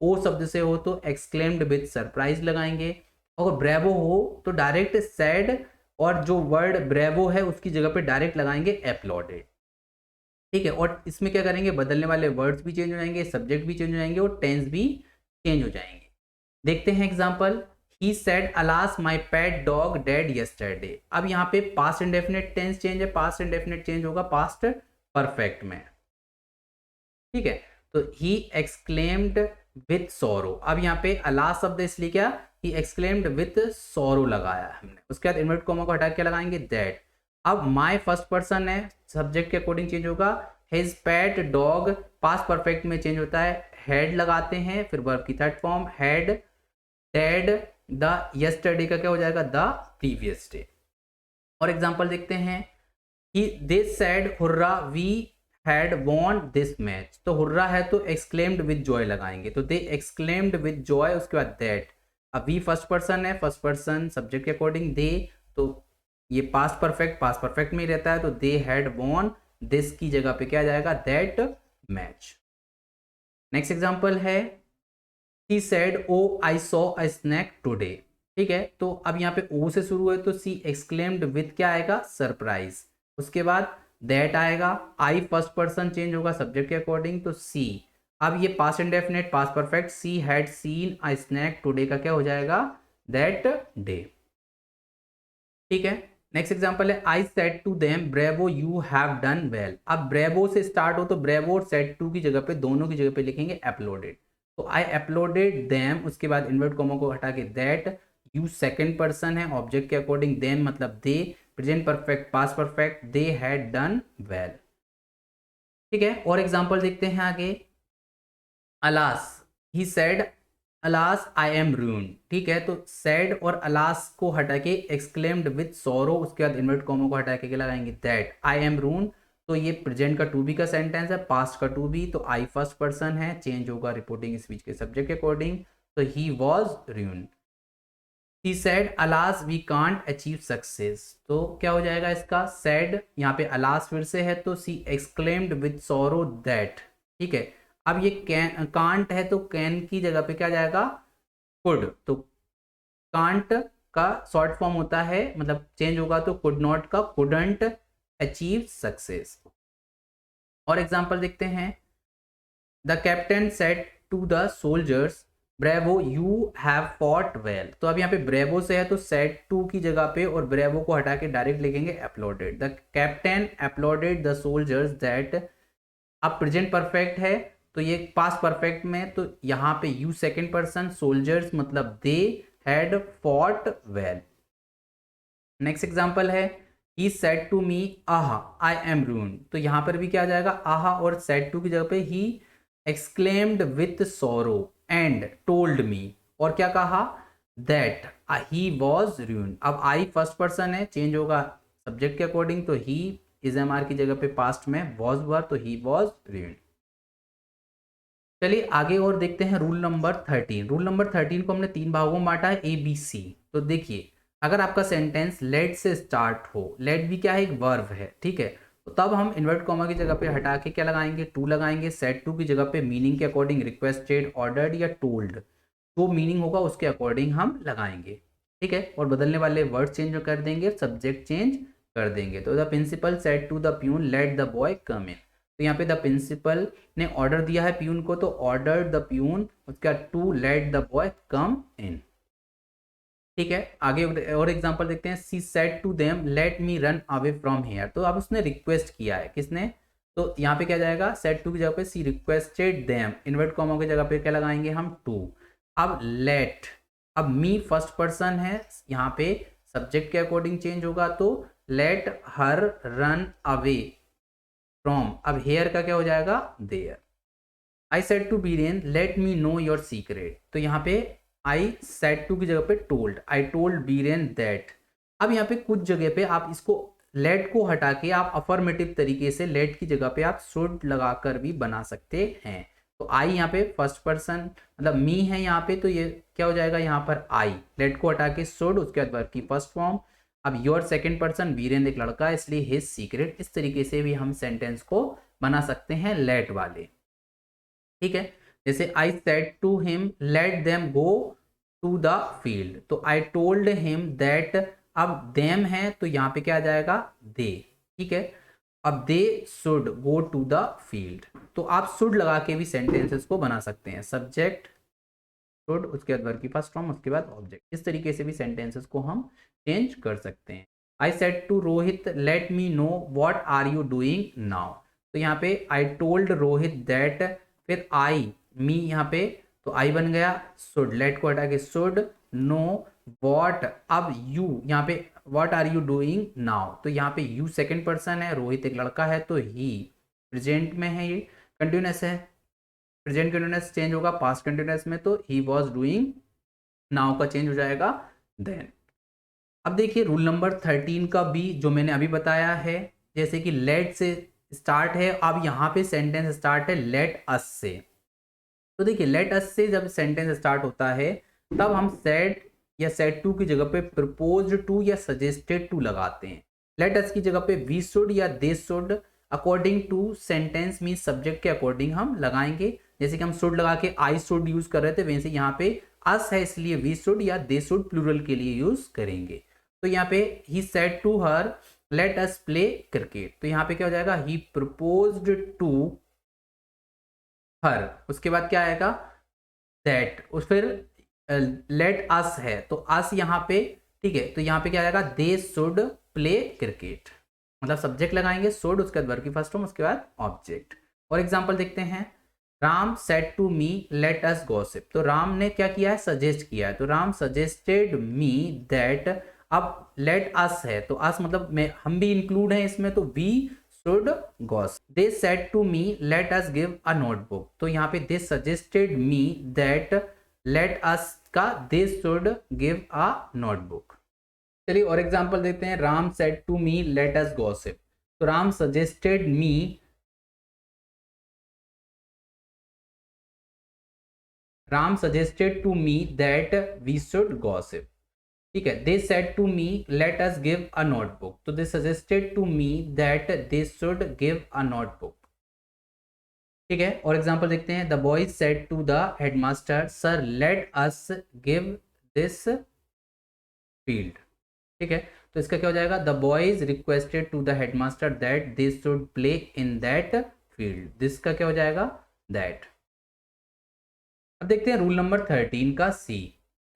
ओ शब्द से हो तो एक्सक्लेम्ड विद सरप्राइज लगाएंगे, और ब्रेवो हो तो डायरेक्ट सैड और जो वर्ड ब्रेवो है उसकी जगह पे डायरेक्ट लगाएंगे अपलॉडेड। ठीक है, और इसमें क्या करेंगे, बदलने वाले वर्ड्स भी चेंज हो जाएंगे, सब्जेक्ट भी चेंज हो जाएंगे और टेंस भी चेंज हो जाएंगे। देखते हैं example, he said alas my pet dog dead yesterday. अब यहाँ पे पास्ट इंडेफिनिट टेंस चेंज है, पास्ट इंडेफिनिट चेंज होगा पास्ट परफेक्ट में। ठीक है, तो ही एक्सक्लेम्ड विथ सोरो। अब यहाँ पे अलास शब्द इसलिए क्या, ही एक्सक्लेम्ड विथ सोरो लगाया हमने, उसके बाद इन्वर्ट कॉमा को हटा के लगाएंगे दैट। अब माय फर्स्ट पर्सन है, सब्जेक्ट के अकॉर्डिंग चेंज होगा, his pet dog past perfect में चेंज होता है, हैड लगाते हैं, फिर वर्ब की third form had dead, the yesterday का क्या हो जाएगा, द प्रीवियस डे। और एग्जांपल देखते हैं, he they said hurrah we had won this match. तो हुर्रा है तो एक्सक्लेम्ड विद जॉय लगाएंगे, तो दे एक्सक्लेम्ड विद जॉय, उसके बाद दैट। अब वी फर्स्ट पर्सन है, फर्स्ट पर्सन सब्जेक्ट के अकॉर्डिंग दे, तो ये पास्ट परफेक्ट में ही रहता है, तो दे हैड वॉन दिस की जगह पे क्या जाएगा, दैट मैच। नेक्स्ट एग्जांपल है, he said, "Oh, I saw a snake today." ठीक है, तो अब यहाँ पे ओ से शुरू है तो सी एक्सक्लेम्ड विथ क्या आएगा, सरप्राइज, उसके बाद दैट आएगा, आई फर्स्ट पर्सन चेंज होगा सब्जेक्ट के अकॉर्डिंग, तो सी। अब ये past indefinite past perfect, she had seen a snake today का क्या हो जाएगा, दैट डे। ठीक है, नेक्स्ट एग्जांपल है, I said to them bravo you have done well. अब ब्रेवो से स्टार्ट हो तो ब्रेवो और सेड टू की जगह पे, दोनों की जगह पे लिखेंगे अपलोडेड, तो आई अपलोडेड देम, उसके बाद इन्वर्ट कॉमा को हटा के दैट, यू सेकंड पर्सन है ऑब्जेक्ट के अकॉर्डिंग, देम मतलब they, present perfect past perfect, they had done well. ठीक है, और एग्जांपल देखते हैं आगे, alas, he said alas I am ruined. ठीक है, तो सैड और अलास को हटा के एक्सक्लेम्ड विद सोरो, उसके बाद इन्वर्ट कॉमा को हटा के लगाएंगे दैट आई एम रूइंड। तो ये प्रेजेंट का टू बी का सेंटेंस है, पास्ट का टू बी, तो आई फर्स्ट पर्सन है, चेंज होगा रिपोर्टिंग स्पीच के सब्जेक्ट के अकॉर्डिंग, तो he was ruined. He said alas we can't achieve success, तो क्या हो जाएगा इसका, सैड यहाँ पे अलास फिर से है तो सी एक्सक्लेम्ड विद सोरो दैट। ठीक है, अब ये कांट है तो कैन की जगह पे क्या जाएगा, कुड, तो कांट का शॉर्ट फॉर्म होता है, मतलब चेंज होगा तो कुड नॉट का कुडंट अचीव सक्सेस। और एग्जांपल देखते हैं, the captain said to the soldiers bravo you have fought well. तो अब यहाँ पे ब्रेवो से है तो सेड टू की जगह पे और ब्रेवो को हटा के डायरेक्ट लिखेंगे uploaded, the captain uploaded the soldiers that. अब प्रेजेंट परफेक्ट है तो ये पास्ट परफेक्ट में, तो यहाँ पे यू सेकंड पर्सन, सोल्जर्स मतलब they had fought well. Next example है, ही सेड टू मी आहा आई एम रूइंड। तो यहाँ पर भी क्या आ जाएगा, आहा और सेड टू की जगह पे he exclaimed with sorrow and told me, और क्या कहा, दैट ही वॉज रूइंड। अब आई फर्स्ट पर्सन है, चेंज होगा सब्जेक्ट के अकॉर्डिंग, तो ही इज एम आर की जगह पे पास्ट में वॉज हुआ, तो ही वॉज रूइंड। चलिए आगे और देखते हैं रूल नंबर 13। रूल नंबर 13 को हमने तीन भागों में बांटा है, ए बी सी। तो देखिए, अगर आपका सेंटेंस लेट से स्टार्ट हो, लेट भी क्या है, एक वर्ब है, ठीक है, तो तब हम इन्वर्ट कॉमा की जगह पे हटा के क्या लगाएंगे, टू लगाएंगे, सेड टू की जगह पे मीनिंग के अकॉर्डिंग रिक्वेस्टेड, ऑर्डर्ड या टोल्ड, जो मीनिंग होगा उसके अकॉर्डिंग हम लगाएंगे। ठीक है, और बदलने वाले वर्ड चेंज कर देंगे, सब्जेक्ट चेंज कर देंगे। तो the principal said to the peon let the boy come in. तो यहाँ पे द प्रिंसिपल ने ऑर्डर दिया है प्यून को, तो ऑर्डर द प्यून, उसका to let the boy come in. ठीक है, आगे और एग्जांपल देखते हैं। She said to them let me run away from here. तो अब उसने रिक्वेस्ट किया है, किसने? तो यहाँ पे क्या जाएगा, सेड टू की जगह पे सी रिक्वेस्टेड देम, इन्वर्ट कॉमा की जगह पे क्या लगाएंगे हम, टू। अब लेट, अब मी फर्स्ट पर्सन है, यहाँ पे सब्जेक्ट के अकॉर्डिंग चेंज होगा, तो let her run away from, अब हेयर का क्या हो जाएगा, there. I said to Biren let me know your secret. तो यहाँ पे आई सेड टू की जगह पे told, I told Biren that. अब यहाँ पे कुछ जगह पे आप इसको लेट को हटा के आप अफर्मेटिव तरीके से लेट की जगह पे आप शुड लगाकर भी बना सकते हैं। तो आई यहाँ पे फर्स्ट पर्सन मतलब मी है यहाँ पे, तो ये क्या हो जाएगा यहाँ पर आई, लेट को हटा के शुड, उसके बाद वर्ब की फर्स्ट फॉर्म। अब योर सेकंड पर्सन, वीरेंद्र एक लड़का है इसलिए हिज सीक्रेट। इस तरीके से भी हम सेंटेंस को बना सकते हैं लेट वाले। ठीक है, जैसे I said to him let them go to the field, तो आई टोल्ड हिम दैट, अब देम है तो यहाँ पे क्या आ जाएगा, दे। ठीक है, अब they should go to the field. तो आप शुड लगा के भी सेंटेंसेस को बना सकते हैं, सब्जेक्ट शुड, उसके बाद वर्ब की फर्स्ट फॉर्म, उसके बाद ऑब्जेक्ट। इस तरीके से भी सेंटेंसेस को हम चेंज कर सकते हैं। I said to Rohit let me know what are you doing now. तो यहाँ पे आई टोल्ड रोहित दैट, फिर आई मी यहाँ पे, तो आई बन गया, शुड लेट को हटा के शुड, नो व्हाट, अब यू यहाँ पे what are you doing now, तो यहाँ पे यू सेकंड पर्सन है, रोहित एक लड़का है, तो ही प्रेजेंट में है, ये कंटिन्यूस है, प्रेजेंट कंटिन्यूस चेंज होगा पास्ट कंटिन्यूस में, तो ही वॉज डूइंग, नाउ का चेंज हो जाएगा देन। अब देखिए रूल नंबर 13 का भी जो मैंने अभी बताया है, जैसे कि लेट से स्टार्ट है, अब यहाँ पे सेंटेंस स्टार्ट है लेट अस से। तो देखिए लेट अस से जब सेंटेंस स्टार्ट होता है तब हम सेड या सेड टू की जगह पे प्रपोज्ड टू या सजेस्टेड टू लगाते हैं। लेट अस की जगह पे वी शुड या they should, according to sentence mean subject के अकॉर्डिंग हम लगाएंगे। जैसे कि हम शुड लगा के आई शुड यूज कर रहे थे, वैसे यहाँ पे अस है इसलिए वी शुड या दे शुड प्लूरल के लिए यूज करेंगे। तो यहाँ पे he said to her let us play cricket, तो यहाँ पे क्या हो जाएगा, ही प्रपोज्ड टू हर, उसके बाद क्या आएगा दैट, उस फिर लेट अस है तो अस यहाँ पे, ठीक है, तो यहाँ पे क्या आएगा, दे शुड प्ले क्रिकेट, मतलब सब्जेक्ट लगाएंगे शुड, उसके बाद वर्ब की फर्स्ट फॉर्म, उसके बाद ऑब्जेक्ट। और एग्जांपल देखते हैं। Ram said to me let us gossip, तो राम ने क्या किया है, सजेस्ट किया है, तो राम सजेस्टेड मी दैट, अब लेट अस है तो अस मतलब मैं हम भी इंक्लूड हैं इसमें, तो we should gossip. They said to me let us give a notebook, तो यहाँ पे they suggested me that let us का they should give a notebook. चलिए और एग्जांपल देते हैं। Ram said to me let us gossip, तो Ram suggested me, Ram suggested to me that we should gossip. ठीक है, they said to me let us give a notebook, तो they suggested to me that they should give a notebook. ठीक है, और example देखते हैं। The boys said to the headmaster sir let us give this field. ठीक है, तो इसका क्या हो जाएगा, the boys requested to the headmaster that they should play in that field, this का क्या हो जाएगा, दैट। अब देखते हैं रूल नंबर 13 का सी।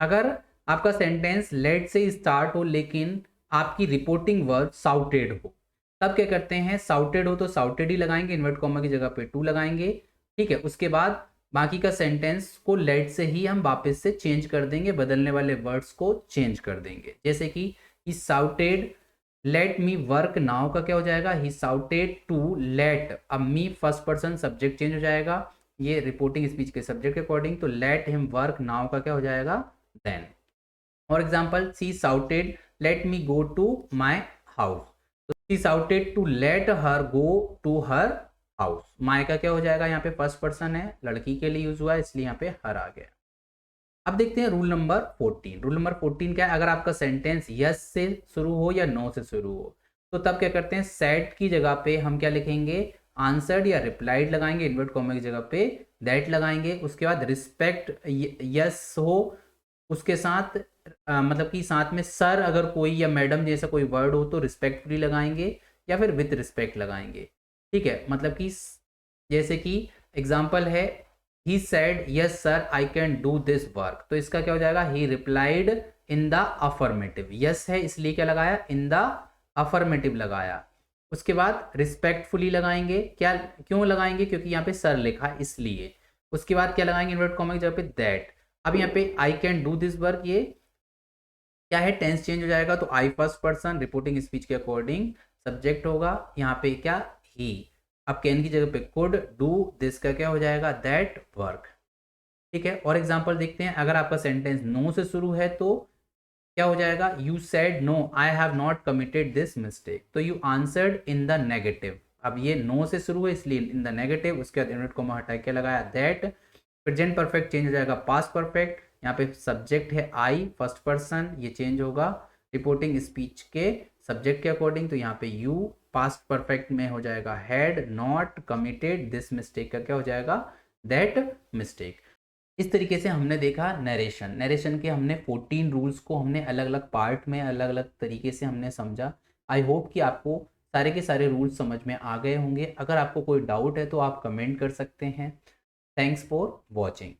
अगर आपका सेंटेंस लेट से स्टार्ट हो लेकिन आपकी रिपोर्टिंग वर्ब साउटेड हो, तब क्या करते हैं, साउटेड हो तो साउटेड ही लगाएंगे, इन्वर्ट कॉमा की जगह पे टू लगाएंगे। ठीक है, उसके बाद बाकी का सेंटेंस को लेट से ही हम वापस से चेंज कर देंगे, बदलने वाले वर्ड्स को चेंज कर देंगे। जैसे कि he shouted let me work now का क्या हो जाएगा, ही साउटेड टू लेट, अब me first person subject change हो जाएगा, ये रिपोर्टिंग स्पीच के सब्जेक्ट के अकॉर्डिंग, तो लेट हिम वर्क नाउ का क्या हो जाएगा, देन। और example, she shouted let me go to my house, तो she shouted to let her go to her house. My का क्या हो जाएगा, यहाँ पे फर्स्ट पर्सन है, लड़की के लिए यूज हुआ है इसलिए यहाँ पे हर आ गया। अब देखते हैं रूल नंबर 14। रूल नंबर 14 क्या है, अगर आपका सेंटेंस यस से शुरू हो या नो से शुरू हो, तो तब क्या करते हैं, सेड की जगह पे हम क्या लिखेंगे, आंसर्ड या रिप्लाइड लगाएंगे, इन्वर्ट कॉमा की जगह पे दैट लगाएंगे। उसके बाद रिस्पेक्ट यस हो, उसके साथ मतलब कि साथ में सर अगर कोई या मैडम जैसा कोई वर्ड हो तो रिस्पेक्टफुली लगाएंगे या फिर विथ रिस्पेक्ट लगाएंगे। ठीक है, मतलब कि जैसे कि एग्जाम्पल है, he said yes sir I can do this work, तो इसका क्या हो जाएगा, ही replied in the affirmative. Yes है इसलिए क्या लगाया, इन द अफर्मेटिव लगाया। उसके बाद रिस्पेक्टफुली लगाएंगे, क्या क्यों लगाएंगे, क्योंकि यहाँ पे सर लिखा है इसलिए। उसके बाद क्या लगाएंगे इन्वर्ट कॉमा की जगह पे दैट। अब यहाँ पे आई कैन डू दिस वर्क, ये क्या है, टेंस चेंज हो जाएगा, तो I first person reporting speech के अकॉर्डिंग सब्जेक्ट होगा, यहाँ पे क्या, ही। अब कैन की जगह पे कुड डू दिस का क्या हो जाएगा, दैट वर्क। ठीक है, और एग्जांपल देखते हैं, अगर आपका सेंटेंस नो से शुरू है तो क्या हो जाएगा, you said no I have not committed this mistake, तो you answered in the negative. अब ये नो से शुरू है इसलिए इन द नेगेटिव, उसके बाद इनवर्ट कॉमा हटा के लगाया दैट। प्रेजेंट परफेक्ट चेंज हो जाएगा पास्ट परफेक्ट, यहाँ पे सब्जेक्ट है आई फर्स्ट पर्सन, ये चेंज होगा रिपोर्टिंग स्पीच के सब्जेक्ट के अकॉर्डिंग, तो यहाँ पे यू। पास्ट परफेक्ट में हो जाएगा had not committed this mistake का क्या हो जाएगा, दैट मिस्टेक। इस तरीके से हमने देखा नरेशन। नरेशन के हमने 14 रूल्स को हमने अलग अलग पार्ट में अलग अलग तरीके से हमने समझा। आई होप कि आपको सारे के सारे रूल्स समझ में आ गए होंगे। अगर आपको कोई डाउट है तो आप कमेंट कर सकते हैं। Thanks for watching.